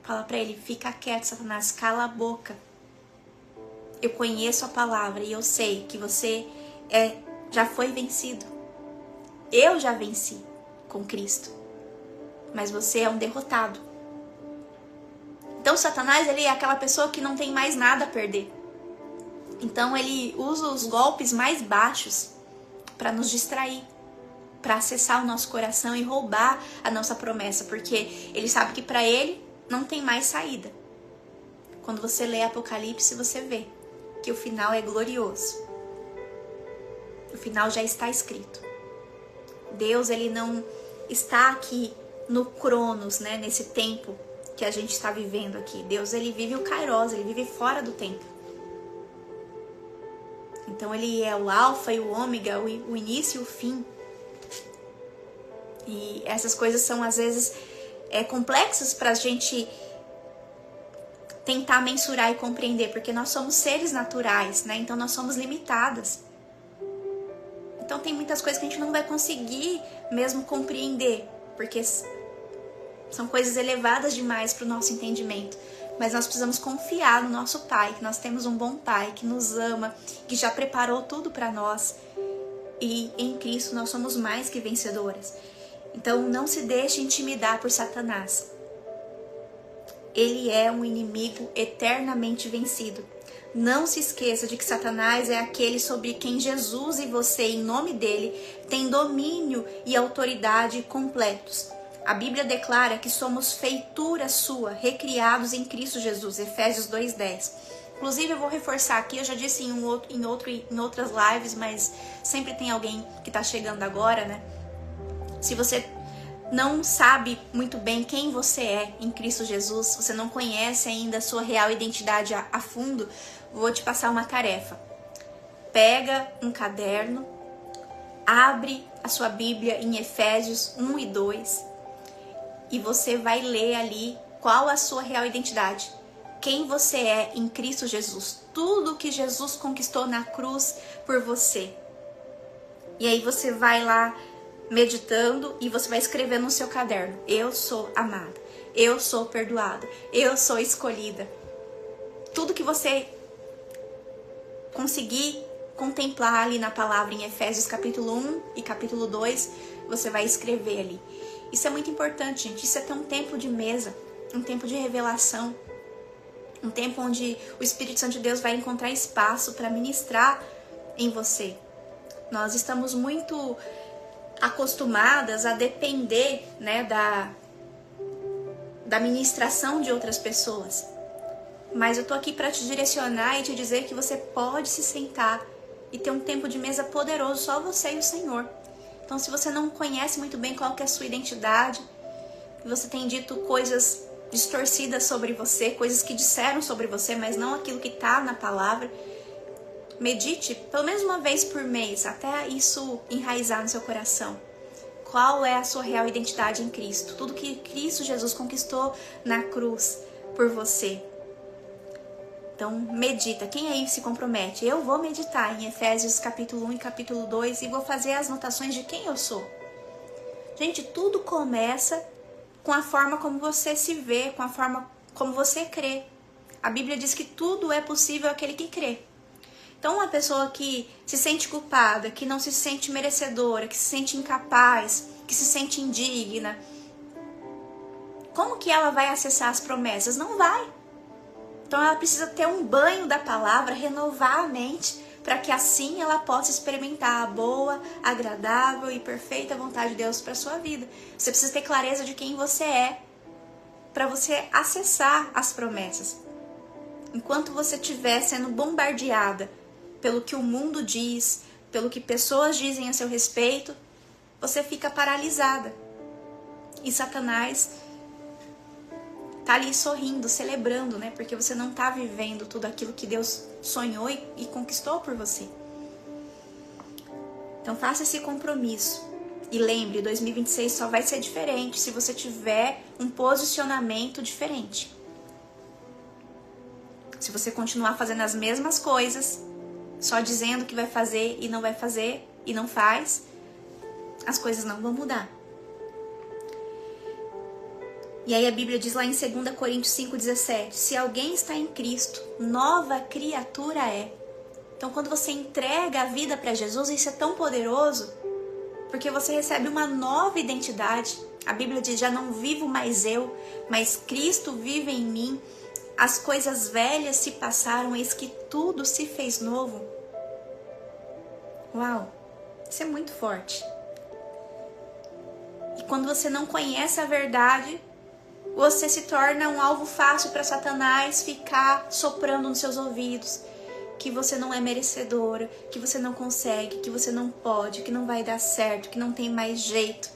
fala para ele: fica quieto, Satanás, cala a boca. Eu conheço a palavra e eu sei que você já foi vencido. Eu já venci com Cristo, mas você é um derrotado. Então Satanás, ele é aquela pessoa que não tem mais nada a perder. Então ele usa os golpes mais baixos para nos distrair, para acessar o nosso coração e roubar a nossa promessa, porque ele sabe que para ele não tem mais saída. Quando você lê Apocalipse, você vê que o final é glorioso. O final já está escrito. Deus, ele não está aqui no Cronos, né, nesse tempo que a gente está vivendo aqui. Deus, ele vive o Kairos, ele vive fora do tempo. Então ele é o alfa e o ômega, o início e o fim. E essas coisas são às vezes complexas para a gente tentar mensurar e compreender, porque nós somos seres naturais, né? Então nós somos limitadas. Então tem muitas coisas que a gente não vai conseguir mesmo compreender, porque são coisas elevadas demais para o nosso entendimento. Mas nós precisamos confiar no nosso Pai, que nós temos um bom Pai, que nos ama, que já preparou tudo para nós. E em Cristo nós somos mais que vencedoras. Então não se deixe intimidar por Satanás. Ele é um inimigo eternamente vencido. Não se esqueça de que Satanás é aquele sobre quem Jesus e você, em nome dele, tem domínio e autoridade completos. A Bíblia declara que somos feitura sua, recriados em Cristo Jesus, Efésios 2:10. Inclusive eu vou reforçar aqui, eu já disse em outras lives, mas sempre tem alguém que está chegando agora, né? Se você não sabe muito bem quem você é em Cristo Jesus, você não conhece ainda a sua real identidade a fundo, vou te passar uma tarefa. Pega um caderno, abre a sua Bíblia em Efésios 1 e 2 e você vai ler ali qual a sua real identidade. Quem você é em Cristo Jesus. Tudo que Jesus conquistou na cruz por você. E aí você vai lá meditando e você vai escrever no seu caderno. Eu sou amada. Eu sou perdoada. Eu sou escolhida. Tudo que você conseguir contemplar ali na palavra em Efésios capítulo 1 e capítulo 2, você vai escrever ali. Isso é muito importante, gente. Isso é ter um tempo de mesa, um tempo de revelação, um tempo onde o Espírito Santo de Deus vai encontrar espaço para ministrar em você. Nós estamos muito acostumadas a depender, né, da ministração de outras pessoas. Mas eu tô aqui para te direcionar e te dizer que você pode se sentar e ter um tempo de mesa poderoso, só você e o Senhor. Então, se você não conhece muito bem qual que é a sua identidade, e você tem dito coisas distorcidas sobre você, coisas que disseram sobre você, mas não aquilo que está na palavra, medite pelo menos uma vez por mês, até isso enraizar no seu coração. Qual é a sua real identidade em Cristo? Tudo que Cristo Jesus conquistou na cruz por você. Então, medita. Quem aí se compromete? Eu vou meditar em Efésios capítulo 1 e capítulo 2 e vou fazer as anotações de quem eu sou. Gente, tudo começa com a forma como você se vê, com a forma como você crê. A Bíblia diz que tudo é possível àquele que crê. Então, uma pessoa que se sente culpada, que não se sente merecedora, que se sente incapaz, que se sente indigna, como que ela vai acessar as promessas? Não vai. Então ela precisa ter um banho da palavra, renovar a mente, para que assim ela possa experimentar a boa, agradável e perfeita vontade de Deus para a sua vida. Você precisa ter clareza de quem você é, para você acessar as promessas. Enquanto você estiver sendo bombardeada pelo que o mundo diz, pelo que pessoas dizem a seu respeito, você fica paralisada. E Satanás tá ali sorrindo, celebrando, né? Porque você não tá vivendo tudo aquilo que Deus sonhou e conquistou por você. Então faça esse compromisso. E lembre, 2026 só vai ser diferente se você tiver um posicionamento diferente. Se você continuar fazendo as mesmas coisas, só dizendo que vai fazer e não vai fazer e não faz, as coisas não vão mudar. E aí a Bíblia diz lá em 2 Coríntios 5,17, se alguém está em Cristo, nova criatura é. Então quando você entrega a vida para Jesus, isso é tão poderoso, porque você recebe uma nova identidade. A Bíblia diz, já não vivo mais eu, mas Cristo vive em mim. As coisas velhas se passaram, eis que tudo se fez novo. Uau, isso é muito forte. E quando você não conhece a verdade, você se torna um alvo fácil para Satanás ficar soprando nos seus ouvidos que você não é merecedora, que você não consegue, que você não pode, que não vai dar certo, que não tem mais jeito.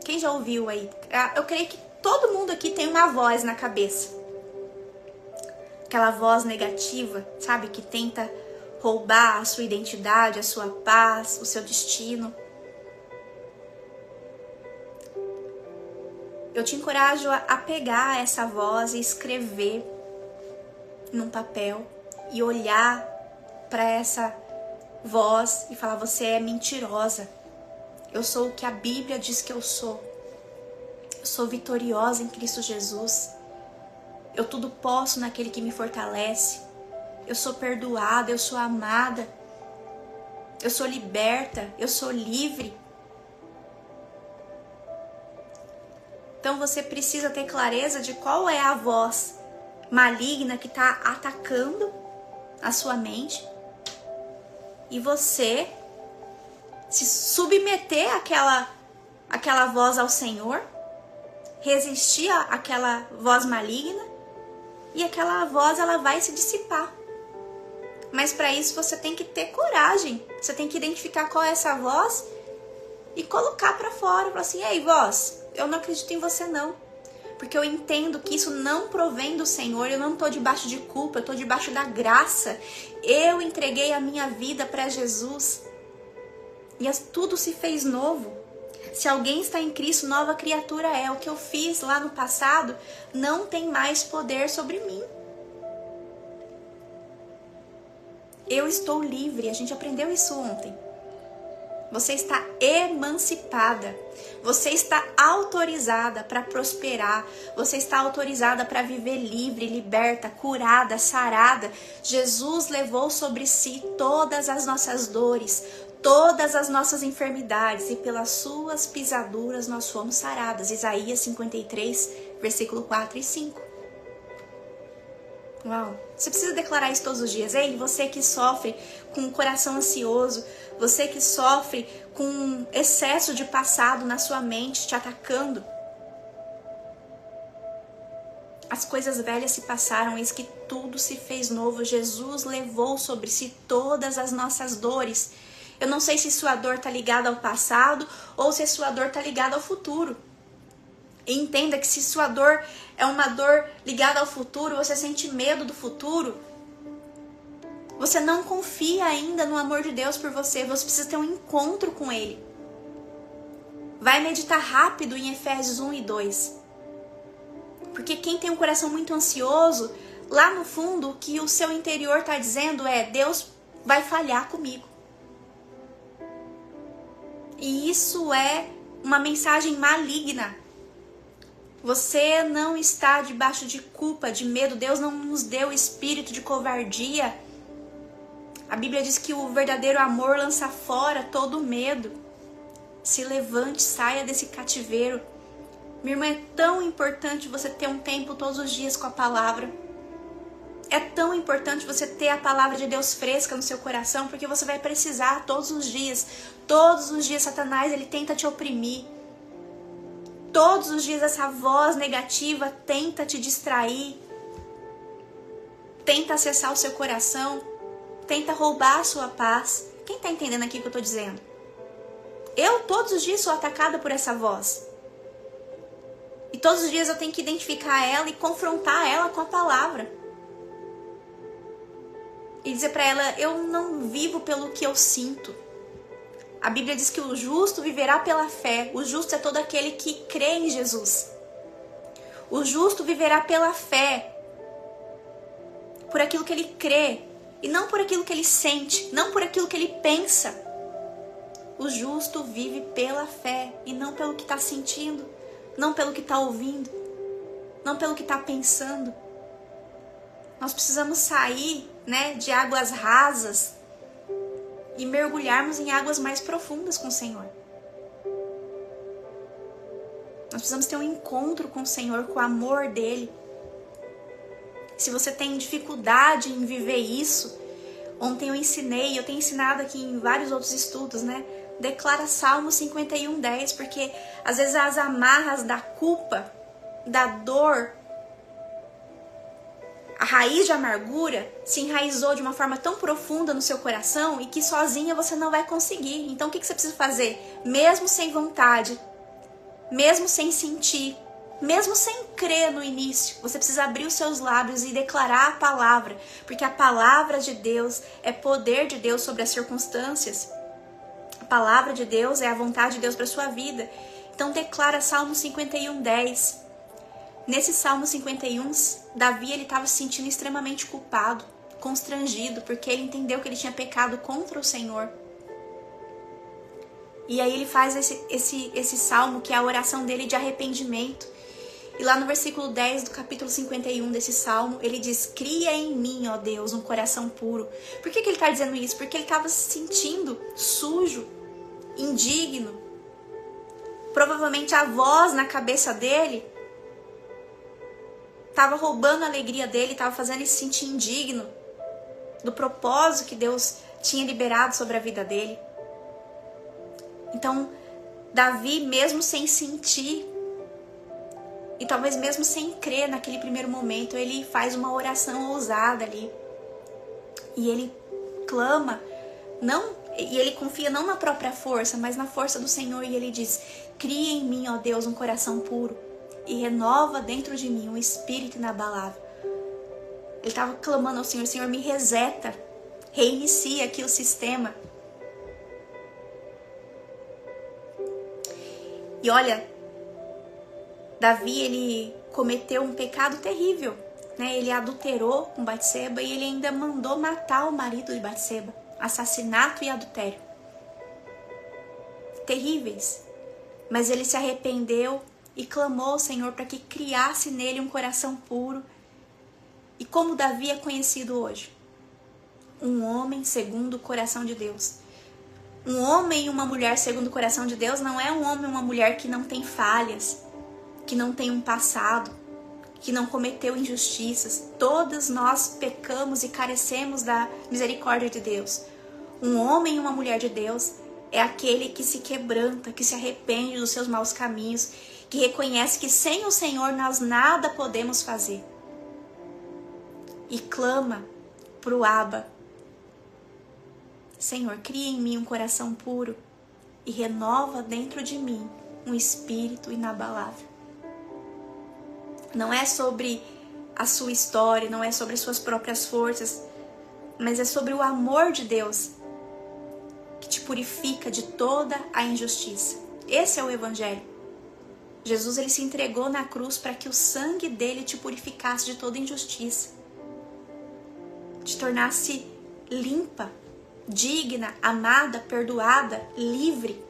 Quem já ouviu aí? Eu creio que todo mundo aqui tem uma voz na cabeça. Aquela voz negativa, sabe? Que tenta roubar a sua identidade, a sua paz, o seu destino. Eu te encorajo a pegar essa voz e escrever num papel e olhar para essa voz e falar: você é mentirosa. Eu sou o que a Bíblia diz que eu sou. Eu sou vitoriosa em Cristo Jesus. Eu tudo posso naquele que me fortalece. Eu sou perdoada, eu sou amada. Eu sou liberta, eu sou livre. Então você precisa ter clareza de qual é a voz maligna que está atacando a sua mente. E você se submeter àquela voz ao Senhor, resistir àquela voz maligna, e aquela voz ela vai se dissipar. Mas para isso você tem que ter coragem. Você tem que identificar qual é essa voz e colocar para fora. Falar assim: ei, voz, eu não acredito em você não. Porque eu entendo que isso não provém do Senhor. Eu não estou debaixo de culpa, eu estou debaixo da graça. Eu entreguei a minha vida para Jesus. E tudo se fez novo. Se alguém está em Cristo, nova criatura é. O que eu fiz lá no passado não tem mais poder sobre mim. Eu estou livre. A gente aprendeu isso ontem. Você está emancipada. Você está autorizada para prosperar. Você está autorizada para viver livre, liberta, curada, sarada. Jesus levou sobre si todas as nossas dores, todas as nossas enfermidades, e pelas suas pisaduras nós fomos saradas. Isaías 53, versículo 4 e 5. Uau! Você precisa declarar isso todos os dias. Ei, você que sofre com o coração ansioso, você que sofre com excesso de passado na sua mente te atacando. As coisas velhas se passaram, eis que tudo se fez novo. Jesus levou sobre si todas as nossas dores. Eu não sei se sua dor está ligada ao passado ou se a sua dor está ligada ao futuro. E entenda que se sua dor é uma dor ligada ao futuro, você sente medo do futuro, você não confia ainda no amor de Deus por você. Você precisa ter um encontro com Ele. Vai meditar rápido em Efésios 1 e 2. Porque quem tem um coração muito ansioso, lá no fundo, o que o seu interior está dizendo é: Deus vai falhar comigo. E isso é uma mensagem maligna. Você não está debaixo de culpa, de medo. Deus não nos deu espírito de covardia. A Bíblia diz que o verdadeiro amor lança fora todo medo. Se levante, saia desse cativeiro. Minha irmã, é tão importante você ter um tempo todos os dias com a palavra. É tão importante você ter a palavra de Deus fresca no seu coração, porque você vai precisar todos os dias. Todos os dias Satanás ele tenta te oprimir. Todos os dias essa voz negativa tenta te distrair, tenta acessar o seu coração, tenta roubar a sua paz. Quem está entendendo aqui o que eu estou dizendo? Eu todos os dias sou atacada por essa voz. E todos os dias eu tenho que identificar ela e confrontar ela com a palavra. E dizer para ela: eu não vivo pelo que eu sinto. A Bíblia diz que o justo viverá pela fé. O justo é todo aquele que crê em Jesus. O justo viverá pela fé. Por aquilo que ele crê. E não por aquilo que ele sente. Não por aquilo que ele pensa. O justo vive pela fé. E não pelo que está sentindo. Não pelo que está ouvindo. Não pelo que está pensando. Nós precisamos sair, de águas rasas e mergulharmos em águas mais profundas com o Senhor. Nós precisamos ter um encontro com o Senhor, com o amor dele. Se você tem dificuldade em viver isso, ontem eu tenho ensinado aqui em vários outros estudos, Declara Salmo 51:10, porque às vezes as amarras da culpa, da dor, a raiz de amargura se enraizou de uma forma tão profunda no seu coração e que sozinha você não vai conseguir. Então o que você precisa fazer? Mesmo sem vontade, mesmo sem sentir, mesmo sem crer no início, você precisa abrir os seus lábios e declarar a palavra, porque a palavra de Deus é poder de Deus sobre as circunstâncias. A palavra de Deus é a vontade de Deus para a sua vida. Então declara Salmo 51:10. Nesse Salmo 51, Davi estava se sentindo extremamente culpado. constrangido, porque ele entendeu que ele tinha pecado contra o Senhor. E aí ele faz esse salmo, que é a oração dele de arrependimento. E lá no versículo 10 do capítulo 51 desse salmo, ele diz: cria em mim, ó Deus, um coração puro. Por que ele está dizendo isso? Porque ele estava se sentindo sujo, indigno. Provavelmente a voz na cabeça dele estava roubando a alegria dele, estava fazendo ele se sentir indigno do propósito que Deus tinha liberado sobre a vida dele. Então, Davi, mesmo sem sentir, e talvez mesmo sem crer naquele primeiro momento, ele faz uma oração ousada ali. E ele clama, e ele confia não na própria força, mas na força do Senhor. E ele diz: cria em mim, ó Deus, um coração puro, e renova dentro de mim um espírito inabalável. Ele estava clamando ao Senhor: Senhor, me reseta, reinicia aqui o sistema. E olha, Davi, ele cometeu um pecado terrível, né? Ele adulterou com Batseba e ele ainda mandou matar o marido de Batseba. Assassinato e adultério. Terríveis. Mas ele se arrependeu e clamou ao Senhor para que criasse nele um coração puro. E como Davi é conhecido hoje? Um homem segundo o coração de Deus. Um homem e uma mulher segundo o coração de Deus não é um homem e uma mulher que não tem falhas, que não tem um passado, que não cometeu injustiças. Todos nós pecamos e carecemos da misericórdia de Deus. Um homem e uma mulher de Deus é aquele que se quebranta, que se arrepende dos seus maus caminhos, que reconhece que sem o Senhor nós nada podemos fazer. E clama pro Abba: Senhor, cria em mim um coração puro e renova dentro de mim um espírito inabalável. Não é sobre a sua história, não é sobre as suas próprias forças, mas é sobre o amor de Deus que te purifica de toda a injustiça. Esse é o Evangelho. Jesus, ele se entregou na cruz para que o sangue dele te purificasse de toda injustiça, te tornasse limpa, digna, amada, perdoada, livre.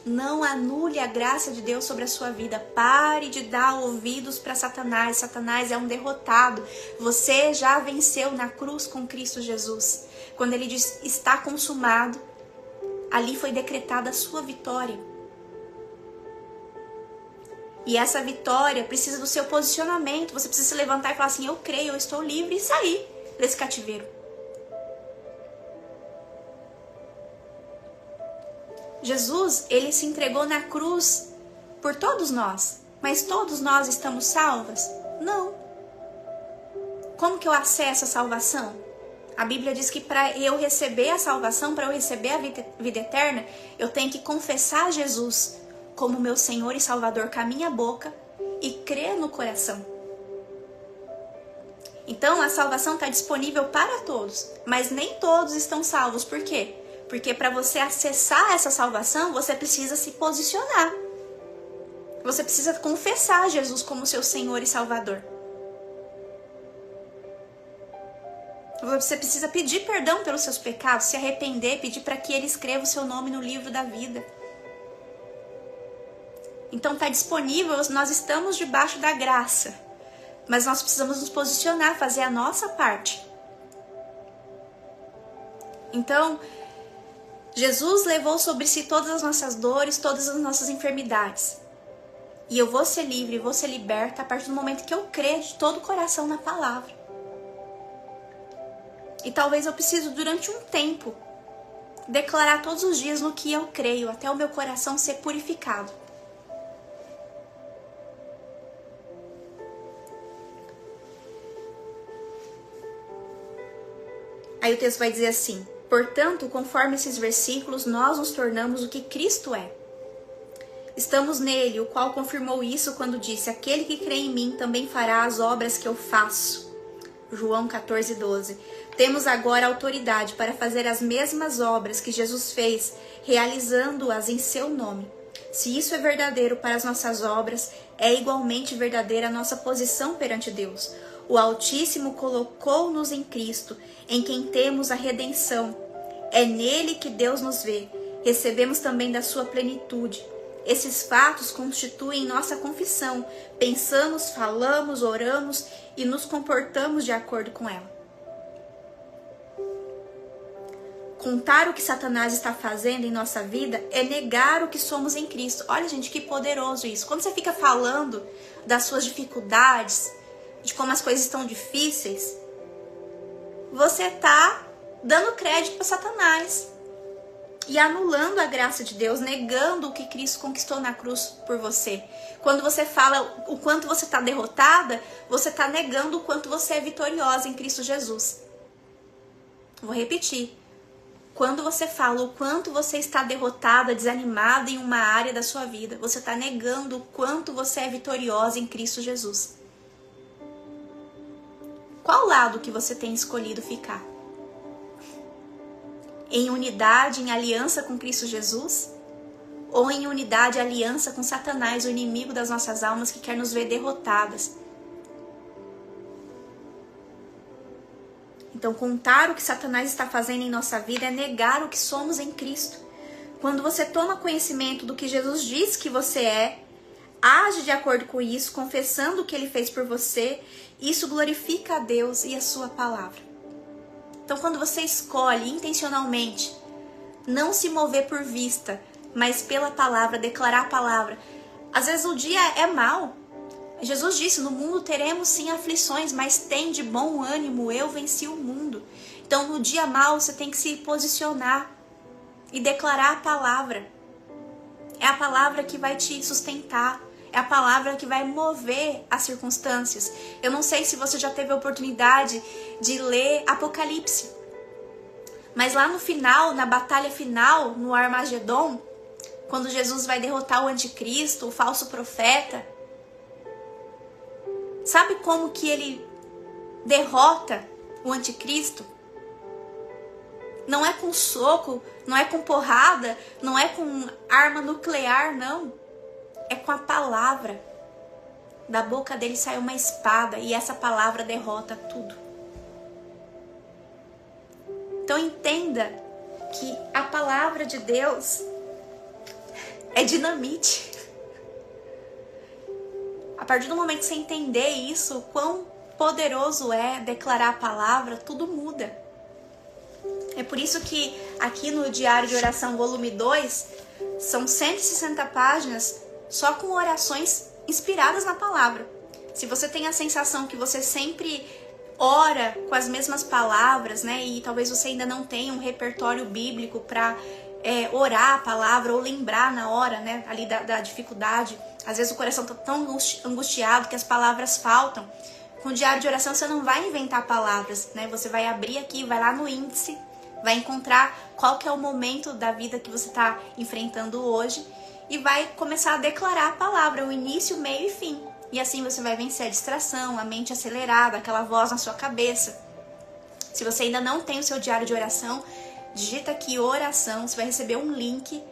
Não anule a graça de Deus sobre a sua vida. Pare de dar ouvidos para Satanás. Satanás é um derrotado. Você já venceu na cruz com Cristo Jesus. Quando ele diz está consumado, ali foi decretada a sua vitória. E essa vitória precisa do seu posicionamento. Você precisa se levantar e falar assim: eu creio, eu estou livre, e sair desse cativeiro. Jesus, ele se entregou na cruz por todos nós, mas todos nós estamos salvos? Não. Como que eu acesso a salvação? A Bíblia diz que para eu receber a salvação, para eu receber a vida eterna, eu tenho que confessar Jesus como meu Senhor e Salvador com a minha boca e crer no coração. Então a salvação está disponível para todos, mas nem todos estão salvos. Por quê? Porque para você acessar essa salvação, você precisa se posicionar. Você precisa confessar Jesus como seu Senhor e Salvador. Você precisa pedir perdão pelos seus pecados, se arrepender, pedir para que Ele escreva o seu nome no livro da vida. Então está disponível, nós estamos debaixo da graça. Mas nós precisamos nos posicionar, fazer a nossa parte. Então, Jesus levou sobre si todas as nossas dores, todas as nossas enfermidades. E eu vou ser livre, vou ser liberta a partir do momento que eu crer de todo o coração na palavra. E talvez eu precise, durante um tempo, declarar todos os dias no que eu creio, até o meu coração ser purificado. Aí o texto vai dizer assim: portanto, conforme esses versículos, nós nos tornamos o que Cristo é. Estamos nele, o qual confirmou isso quando disse: aquele que crê em mim também fará as obras que eu faço. João 14:12. Temos agora autoridade para fazer as mesmas obras que Jesus fez, realizando-as em seu nome. Se isso é verdadeiro para as nossas obras, é igualmente verdadeira a nossa posição perante Deus. O Altíssimo colocou-nos em Cristo, em quem temos a redenção. É nele que Deus nos vê. Recebemos também da sua plenitude. Esses fatos constituem nossa confissão. Pensamos, falamos, oramos e nos comportamos de acordo com ela. Contar o que Satanás está fazendo em nossa vida é negar o que somos em Cristo. Olha, gente, que poderoso isso. Quando você fica falando das suas dificuldades, de como as coisas estão difíceis, você está dando crédito para Satanás e anulando a graça de Deus, negando o que Cristo conquistou na cruz por você. Quando você fala o quanto você está derrotada, você está negando o quanto você é vitoriosa em Cristo Jesus. Vou repetir. Quando você fala o quanto você está derrotada, desanimada em uma área da sua vida, você está negando o quanto você é vitoriosa em Cristo Jesus. Qual lado que você tem escolhido ficar? Em unidade, em aliança com Cristo Jesus? Ou em unidade e aliança com Satanás, o inimigo das nossas almas que quer nos ver derrotadas? Então, contar o que Satanás está fazendo em nossa vida é negar o que somos em Cristo. Quando você toma conhecimento do que Jesus diz que você é, age de acordo com isso, confessando o que ele fez por você, isso glorifica a Deus e a sua palavra. Então, quando você escolhe intencionalmente não se mover por vista, mas pela palavra, declarar a palavra, às vezes o dia é mau. Jesus disse, no mundo teremos sim aflições, mas tem de bom ânimo, eu venci o mundo. Então no dia mau você tem que se posicionar e declarar a palavra. É a palavra que vai te sustentar, é a palavra que vai mover as circunstâncias. Eu não sei se você já teve a oportunidade de ler Apocalipse, mas lá no final, na batalha final, no Armagedon, quando Jesus vai derrotar o anticristo, o falso profeta, sabe como que ele derrota o anticristo? Não é com soco, não é com porrada, não é com arma nuclear, não. É com a palavra. Da boca dele sai uma espada e essa palavra derrota tudo. Então entenda que a palavra de Deus é dinamite. A partir do momento que você entender isso, quão poderoso é declarar a palavra, tudo muda. É por isso que aqui no Diário de Oração, volume 2, são 160 páginas só com orações inspiradas na palavra. Se você tem a sensação que você sempre ora com as mesmas palavras, né, e talvez você ainda não tenha um repertório bíblico para orar a palavra ou lembrar na hora, né, ali da dificuldade. Às vezes o coração está tão angustiado que as palavras faltam. Com o diário de oração você não vai inventar palavras, né? Você vai abrir aqui, vai lá no índice, vai encontrar qual que é o momento da vida que você está enfrentando hoje e vai começar a declarar a palavra, o início, meio e fim. E assim você vai vencer a distração, a mente acelerada, aquela voz na sua cabeça. Se você ainda não tem o seu diário de oração, digita aqui oração, você vai receber um link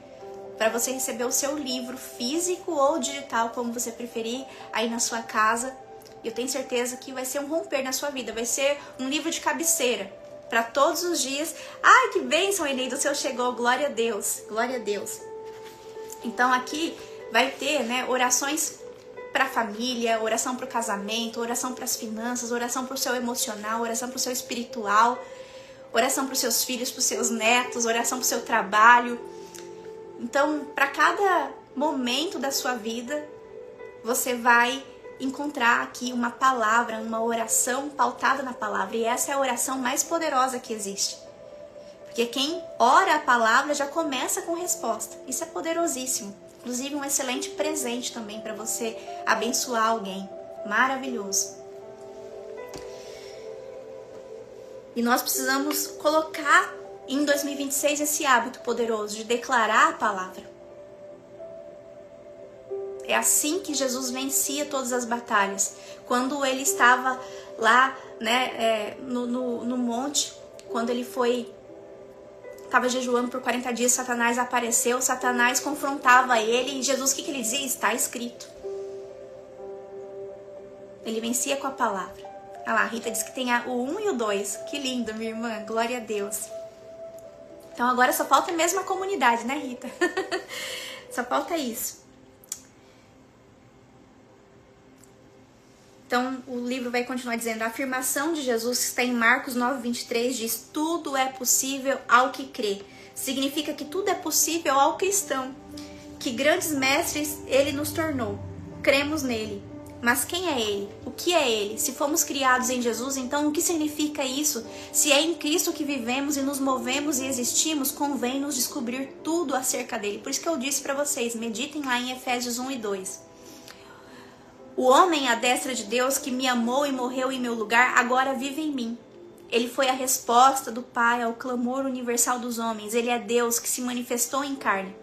para você receber o seu livro físico ou digital, como você preferir, aí na sua casa. Eu tenho certeza que vai ser um romper na sua vida, vai ser um livro de cabeceira para todos os dias. Ai, que bênção, Eneida, o seu chegou, glória a Deus, glória a Deus. Então aqui vai ter, né, orações para a família, oração para o casamento, oração para as finanças, oração para o seu emocional, oração para o seu espiritual, oração para os seus filhos, para os seus netos, oração para o seu trabalho. Então, para cada momento da sua vida, você vai encontrar aqui uma palavra, uma oração pautada na palavra. E essa é a oração mais poderosa que existe. Porque quem ora a palavra já começa com resposta. Isso é poderosíssimo. Inclusive um excelente presente também para você abençoar alguém. Maravilhoso. E nós precisamos colocar em 2026 esse hábito poderoso de declarar a palavra. É assim que Jesus vencia todas as batalhas. Quando ele estava lá, né, no monte, quando ele estava jejuando por 40 dias, Satanás apareceu, Satanás confrontava ele, e Jesus, o que ele dizia? Está escrito. Ele vencia com a palavra. Olha lá, a Rita disse que tem o 1 e o 2. Que lindo, minha irmã. Glória a Deus. Então agora só falta mesmo a comunidade, né, Rita? Só falta isso. Então o livro vai continuar dizendo: a afirmação de Jesus que está em Marcos 9:23 diz: tudo é possível ao que crê. Significa que tudo é possível ao cristão. Que grandes mestres ele nos tornou. Cremos nele. Mas quem é ele? O que é ele? Se fomos criados em Jesus, então o que significa isso? Se é em Cristo que vivemos e nos movemos e existimos, convém nos descobrir tudo acerca dele. Por isso que eu disse para vocês, meditem lá em Efésios 1 e 2. O homem à destra de Deus que me amou e morreu em meu lugar, agora vive em mim. Ele foi a resposta do Pai ao clamor universal dos homens. Ele é Deus que se manifestou em carne.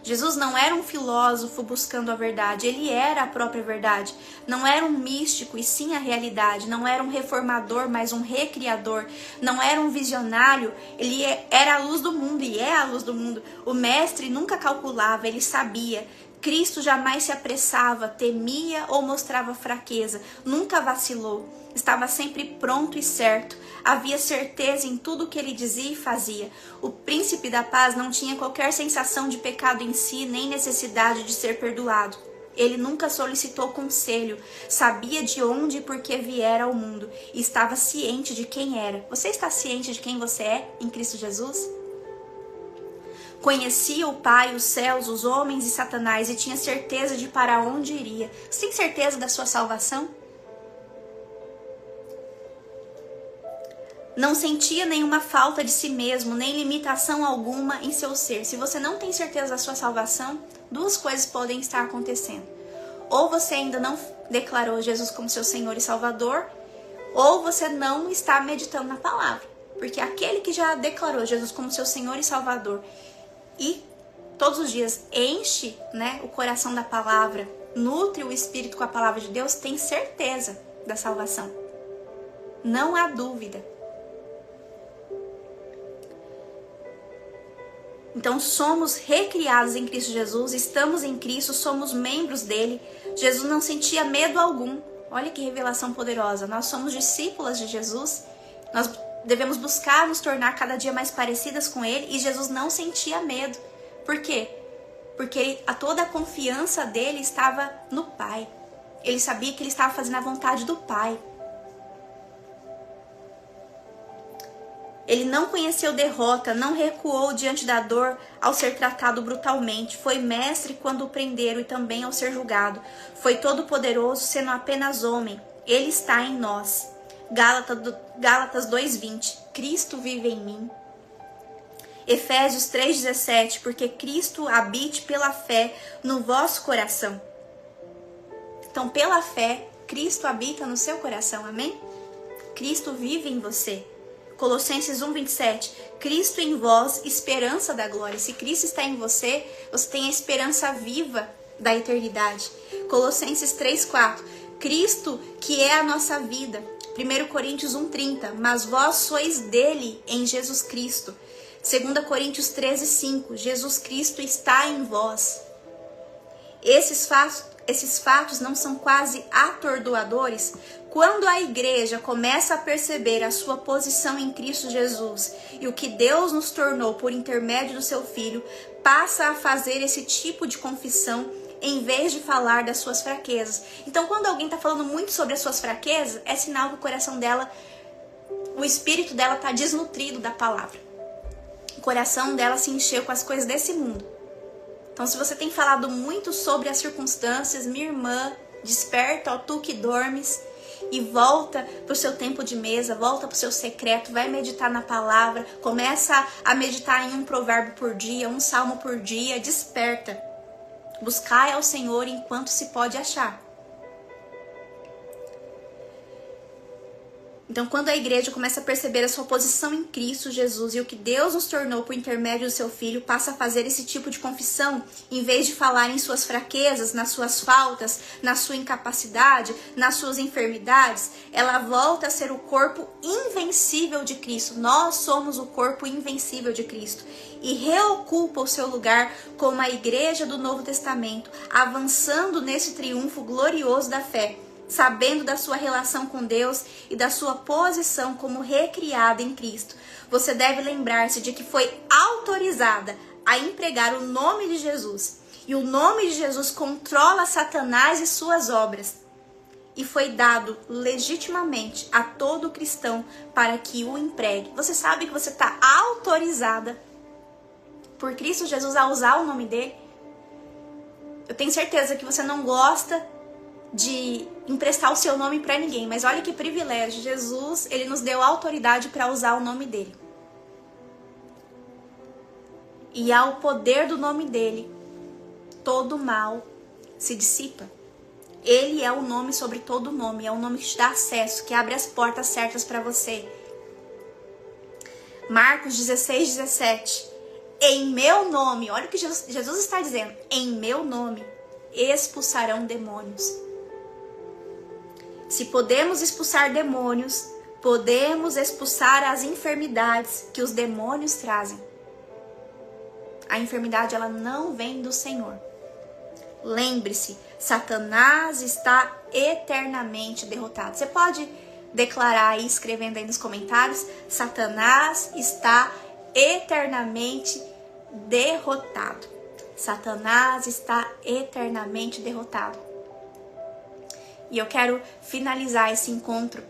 Jesus não era um filósofo buscando a verdade, ele era a própria verdade. Não era um místico e sim a realidade. Não era um reformador, mas um recriador. Não era um visionário, ele era a luz do mundo e é a luz do mundo. O mestre nunca calculava, ele sabia. Cristo jamais se apressava, temia ou mostrava fraqueza. Nunca vacilou. Estava sempre pronto e certo. Havia certeza em tudo o que ele dizia e fazia. O príncipe da paz não tinha qualquer sensação de pecado em si, nem necessidade de ser perdoado. Ele nunca solicitou conselho, sabia de onde e por que viera ao mundo e estava ciente de quem era. Você está ciente de quem você é em Cristo Jesus? Conhecia o Pai, os céus, os homens e Satanás e tinha certeza de para onde iria. Você tem certeza da sua salvação? Não sentia nenhuma falta de si mesmo, nem limitação alguma em seu ser. Se você não tem certeza da sua salvação, duas coisas podem estar acontecendo. Ou você ainda não declarou Jesus como seu Senhor e Salvador, ou você não está meditando na palavra. Porque aquele que já declarou Jesus como seu Senhor e Salvador e todos os dias enche, o coração da palavra, nutre o espírito com a palavra de Deus, tem certeza da salvação. Não há dúvida. Então somos recriados em Cristo Jesus, estamos em Cristo, somos membros dele. Jesus não sentia medo algum. Olha que revelação poderosa. Nós somos discípulas de Jesus, nós devemos buscar nos tornar cada dia mais parecidas com ele, e Jesus não sentia medo. Por quê? Porque toda a confiança dele estava no Pai. Ele sabia que ele estava fazendo a vontade do Pai. Ele não conheceu derrota, não recuou diante da dor ao ser tratado brutalmente. Foi mestre quando o prenderam e também ao ser julgado. Foi todo poderoso sendo apenas homem. Ele está em nós. Gálatas 2:20. Cristo vive em mim. Efésios 3:17. Porque Cristo habite pela fé no vosso coração. Então, pela fé, Cristo habita no seu coração. Amém? Cristo vive em você. Colossenses 1:27, Cristo em vós, esperança da glória. Se Cristo está em você, você tem a esperança viva da eternidade. Colossenses 3:4, Cristo que é a nossa vida. 1 Coríntios 1:30, mas vós sois dele em Jesus Cristo. 2 Coríntios 13:5, Jesus Cristo está em vós. Esses fatos não são quase atordoadores? Quando a igreja começa a perceber a sua posição em Cristo Jesus e o que Deus nos tornou por intermédio do seu Filho, passa a fazer esse tipo de confissão em vez de falar das suas fraquezas. Então, quando alguém está falando muito sobre as suas fraquezas, é sinal que o coração dela, o espírito dela está desnutrido da palavra. O coração dela se encheu com as coisas desse mundo. Então, se você tem falado muito sobre as circunstâncias, minha irmã, desperta, ó tu que dormes, e volta para o seu tempo de mesa, volta para o seu secreto, vai meditar na palavra, começa a meditar em um provérbio por dia, um salmo por dia, desperta. Buscai ao Senhor enquanto se pode achar. Então, quando a igreja começa a perceber a sua posição em Cristo Jesus e o que Deus nos tornou por intermédio do seu Filho, passa a fazer esse tipo de confissão, em vez de falar em suas fraquezas, nas suas faltas, na sua incapacidade, nas suas enfermidades, ela volta a ser o corpo invencível de Cristo. Nós somos o corpo invencível de Cristo. E reocupa o seu lugar como a igreja do Novo Testamento, avançando nesse triunfo glorioso da fé. sabendo da sua relação com Deus e da sua posição como recriada em Cristo, você deve lembrar-se de que foi autorizada a empregar o nome de Jesus. E o nome de Jesus controla Satanás e suas obras. E foi dado legitimamente a todo cristão para que o empregue. Você sabe que você está autorizada por Cristo Jesus a usar o nome dele? Eu tenho certeza que você não gosta de emprestar o seu nome para ninguém, mas olha que privilégio. Jesus, ele nos deu autoridade para usar o nome dele. E ao poder do nome dele, todo mal se dissipa. Ele é o nome sobre todo nome, é o nome que te dá acesso, que abre as portas certas para você. Marcos 16:17. Em meu nome, olha o que Jesus está dizendo, em meu nome expulsarão demônios. Se podemos expulsar demônios, podemos expulsar as enfermidades que os demônios trazem. A enfermidade, ela não vem do Senhor. Lembre-se, Satanás está eternamente derrotado. Você pode declarar aí, escrevendo aí nos comentários, Satanás está eternamente derrotado. Satanás está eternamente derrotado. E eu quero finalizar esse encontro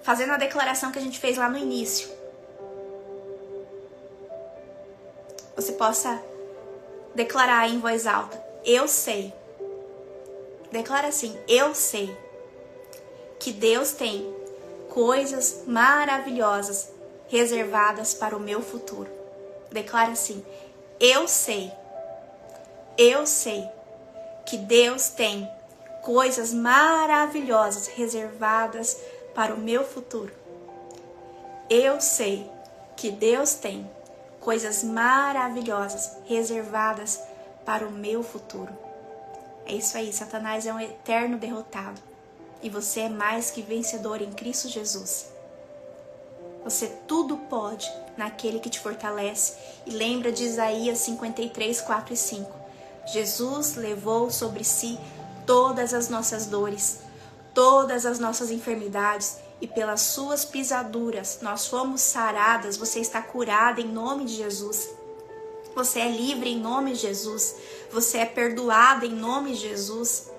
fazendo a declaração que a gente fez lá no início. Você possa declarar em voz alta: eu sei. Declara assim: eu sei que Deus tem coisas maravilhosas reservadas para o meu futuro. Declara assim: eu sei que Deus tem coisas maravilhosas reservadas para o meu futuro. Eu sei que Deus tem coisas maravilhosas reservadas para o meu futuro. É isso aí, Satanás é um eterno derrotado. E você é mais que vencedor em Cristo Jesus. Você tudo pode naquele que te fortalece. E lembra de Isaías 53, 4 e 5. Jesus levou sobre si todas as nossas dores, todas as nossas enfermidades, e pelas suas pisaduras nós fomos saradas. Você está curada em nome de Jesus. Você é livre em nome de Jesus. Você é perdoada em nome de Jesus.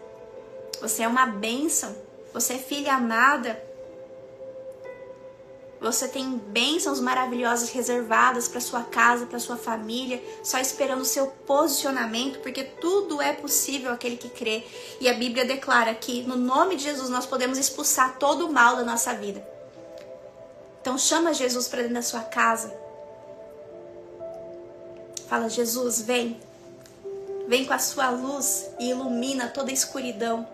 Você é uma bênção. Você é filha amada. Você tem bênçãos maravilhosas reservadas para sua casa, para sua família, só esperando o seu posicionamento, porque tudo é possível aquele que crê. E a Bíblia declara que no nome de Jesus nós podemos expulsar todo o mal da nossa vida. Então chama Jesus para dentro da sua casa. Fala: Jesus, vem. Vem com a sua luz e ilumina toda a escuridão.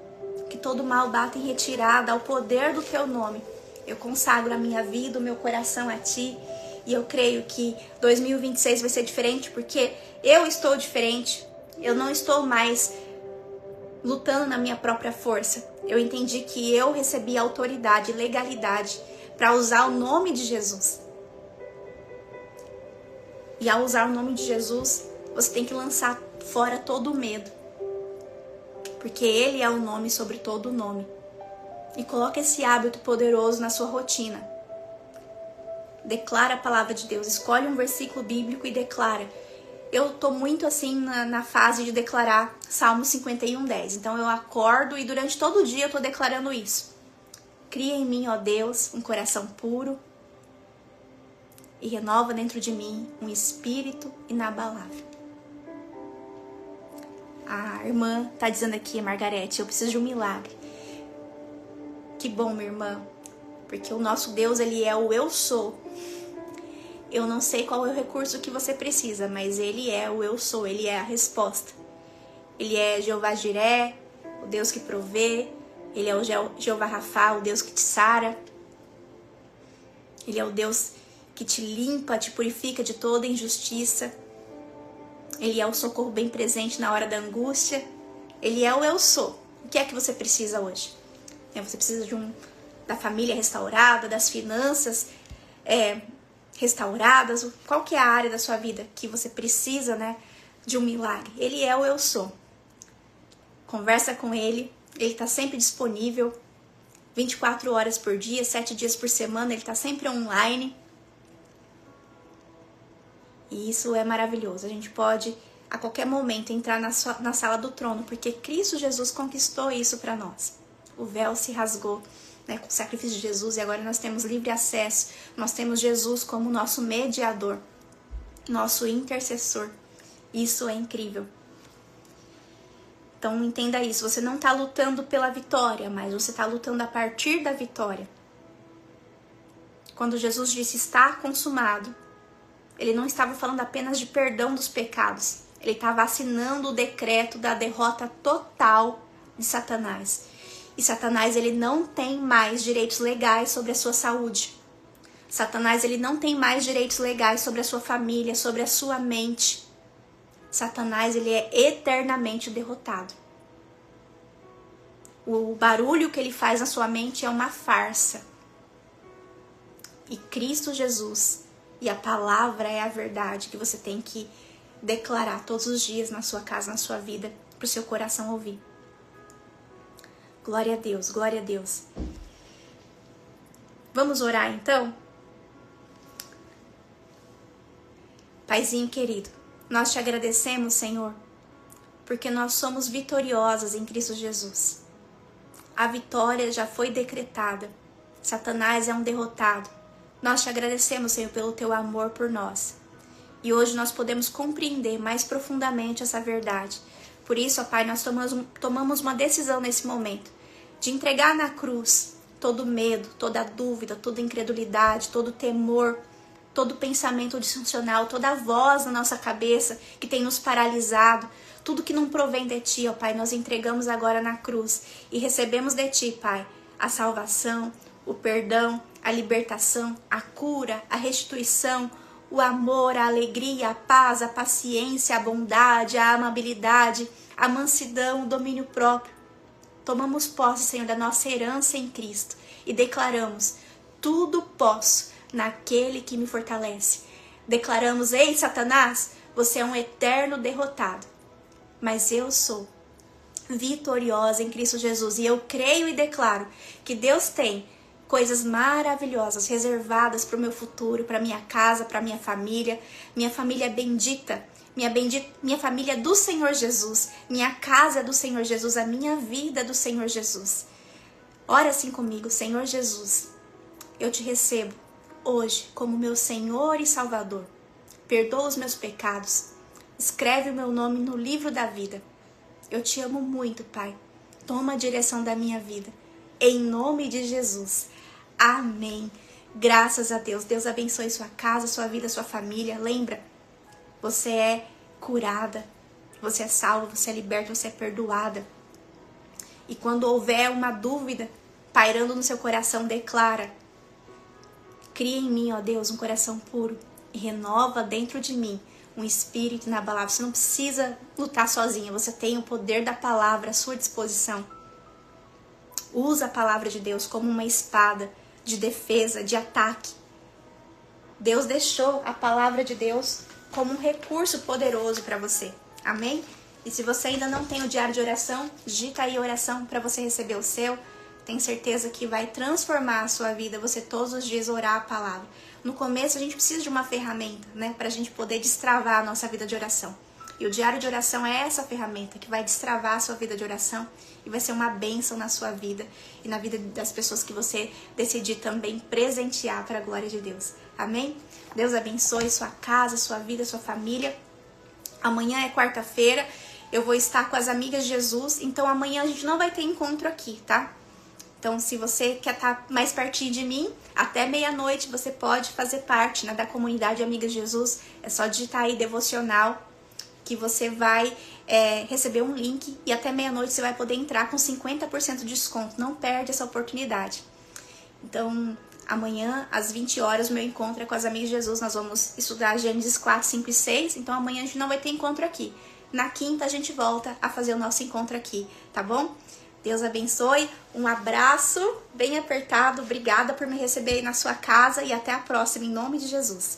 Que todo mal bata em retirada ao poder do teu nome. Eu consagro a minha vida, o meu coração a ti. E eu creio que 2026 vai ser diferente, porque eu estou diferente. Eu não estou mais lutando na minha própria força. Eu entendi que eu recebi autoridade, legalidade para usar o nome de Jesus. E ao usar o nome de Jesus, você tem que lançar fora todo o medo. Porque Ele é o nome sobre todo o nome. E coloca esse hábito poderoso na sua rotina. Declara a palavra de Deus. Escolhe um versículo bíblico e declara. Eu tô muito assim na fase de declarar Salmo 51:10. Então eu acordo e durante todo o dia eu tô declarando isso. Cria em mim, ó Deus, um coração puro. E renova dentro de mim um espírito inabalável. A irmã tá dizendo aqui, Margarete, eu preciso de um milagre. Que bom, minha irmã, porque o nosso Deus, Ele é o eu sou. Eu não sei qual é o recurso que você precisa, mas Ele é o eu sou, Ele é a resposta. Ele é Jeová Jiré, o Deus que provê. Ele é o Jeová Rafá, o Deus que te sara. Ele é o Deus que te limpa, te purifica de toda injustiça. Ele é o socorro bem presente na hora da angústia. Ele é o eu sou. O que é que você precisa hoje? Você precisa da família restaurada, das finanças restauradas. Qual que é a área da sua vida que você precisa, de um milagre? Ele é o eu sou. Conversa com Ele. Ele está sempre disponível. 24 horas por dia, 7 dias por semana, ele está sempre online. E isso é maravilhoso. A gente pode, a qualquer momento, entrar na sala do trono, porque Cristo Jesus conquistou isso para nós. O véu se rasgou, né, com o sacrifício de Jesus, e agora nós temos livre acesso. Nós temos Jesus como nosso mediador, nosso intercessor. Isso é incrível. Então entenda isso, você não está lutando pela vitória, mas você está lutando a partir da vitória. Quando Jesus disse está consumado, ele não estava falando apenas de perdão dos pecados. Ele estava assinando o decreto da derrota total de Satanás. E Satanás, ele não tem mais direitos legais sobre a sua saúde. Satanás, ele não tem mais direitos legais sobre a sua família, sobre a sua mente. Satanás, ele é eternamente derrotado. O barulho que ele faz na sua mente é uma farsa. E Cristo Jesus e a palavra é a verdade que você tem que declarar todos os dias na sua casa, na sua vida, para o seu coração ouvir. Glória a Deus, glória a Deus. Vamos orar então? Paizinho querido, nós te agradecemos, Senhor, porque nós somos vitoriosas em Cristo Jesus. A vitória já foi decretada. Satanás é um derrotado. Nós te agradecemos, Senhor, pelo teu amor por nós. E hoje nós podemos compreender mais profundamente essa verdade. Por isso, ó Pai, nós tomamos uma decisão nesse momento de entregar na cruz todo medo, toda dúvida, toda incredulidade, todo temor, todo pensamento disfuncional, toda voz na nossa cabeça que tem nos paralisado, tudo que não provém de Ti, ó Pai, nós entregamos agora na cruz e recebemos de Ti, Pai, a salvação, o perdão, a libertação, a cura, a restituição, o amor, a alegria, a paz, a paciência, a bondade, a amabilidade, a mansidão, o domínio próprio. Tomamos posse, Senhor, da nossa herança em Cristo e declaramos: tudo posso naquele que me fortalece. Declaramos: ei, Satanás, você é um eterno derrotado, mas eu sou vitoriosa em Cristo Jesus. E eu creio e declaro que Deus tem coisas maravilhosas reservadas para o meu futuro, para minha casa, para minha família. Minha família é bendita. Minha família é do Senhor Jesus. Minha casa é do Senhor Jesus. A minha vida é do Senhor Jesus. Ora assim comigo: Senhor Jesus, eu te recebo hoje como meu Senhor e Salvador. Perdoa os meus pecados. Escreve o meu nome no livro da vida. Eu te amo muito, Pai. Toma a direção da minha vida. Em nome de Jesus. Amém. Graças a Deus. Deus abençoe sua casa, sua vida, sua família. Lembra, você é curada. Você é salva, você é liberta, você é perdoada. E quando houver uma dúvida pairando no seu coração, declara: cria em mim, ó Deus, um coração puro e renova dentro de mim um espírito inabalável. Você não precisa lutar sozinha, você tem o poder da palavra à sua disposição. Usa a palavra de Deus como uma espada de defesa, de ataque. Deus deixou a palavra de Deus como um recurso poderoso para você. Amém? E se você ainda não tem o diário de oração, digita aí oração para você receber o seu. Tenho certeza que vai transformar a sua vida, você todos os dias orar a palavra. No começo a gente precisa de uma ferramenta, né, para a gente poder destravar a nossa vida de oração. E o diário de oração é essa ferramenta que vai destravar a sua vida de oração e vai ser uma bênção na sua vida e na vida das pessoas que você decidir também presentear para a glória de Deus. Amém? Deus abençoe sua casa, sua vida, sua família. Amanhã é quarta-feira, eu vou estar com as amigas de Jesus, então amanhã a gente não vai ter encontro aqui, tá? Então, se você quer estar mais pertinho de mim, até meia-noite você pode fazer parte, né, da comunidade Amigas de Jesus. É só digitar aí devocional que você vai receber um link e até meia-noite você vai poder entrar com 50% de desconto. Não perde essa oportunidade. Então, amanhã, às 20 horas, o meu encontro é com as Amigas de Jesus. Nós vamos estudar Gênesis 4, 5 e 6. Então, amanhã a gente não vai ter encontro aqui. Na quinta, a gente volta a fazer o nosso encontro aqui, tá bom? Deus abençoe, um abraço bem apertado, obrigada por me receber aí na sua casa e até a próxima, em nome de Jesus.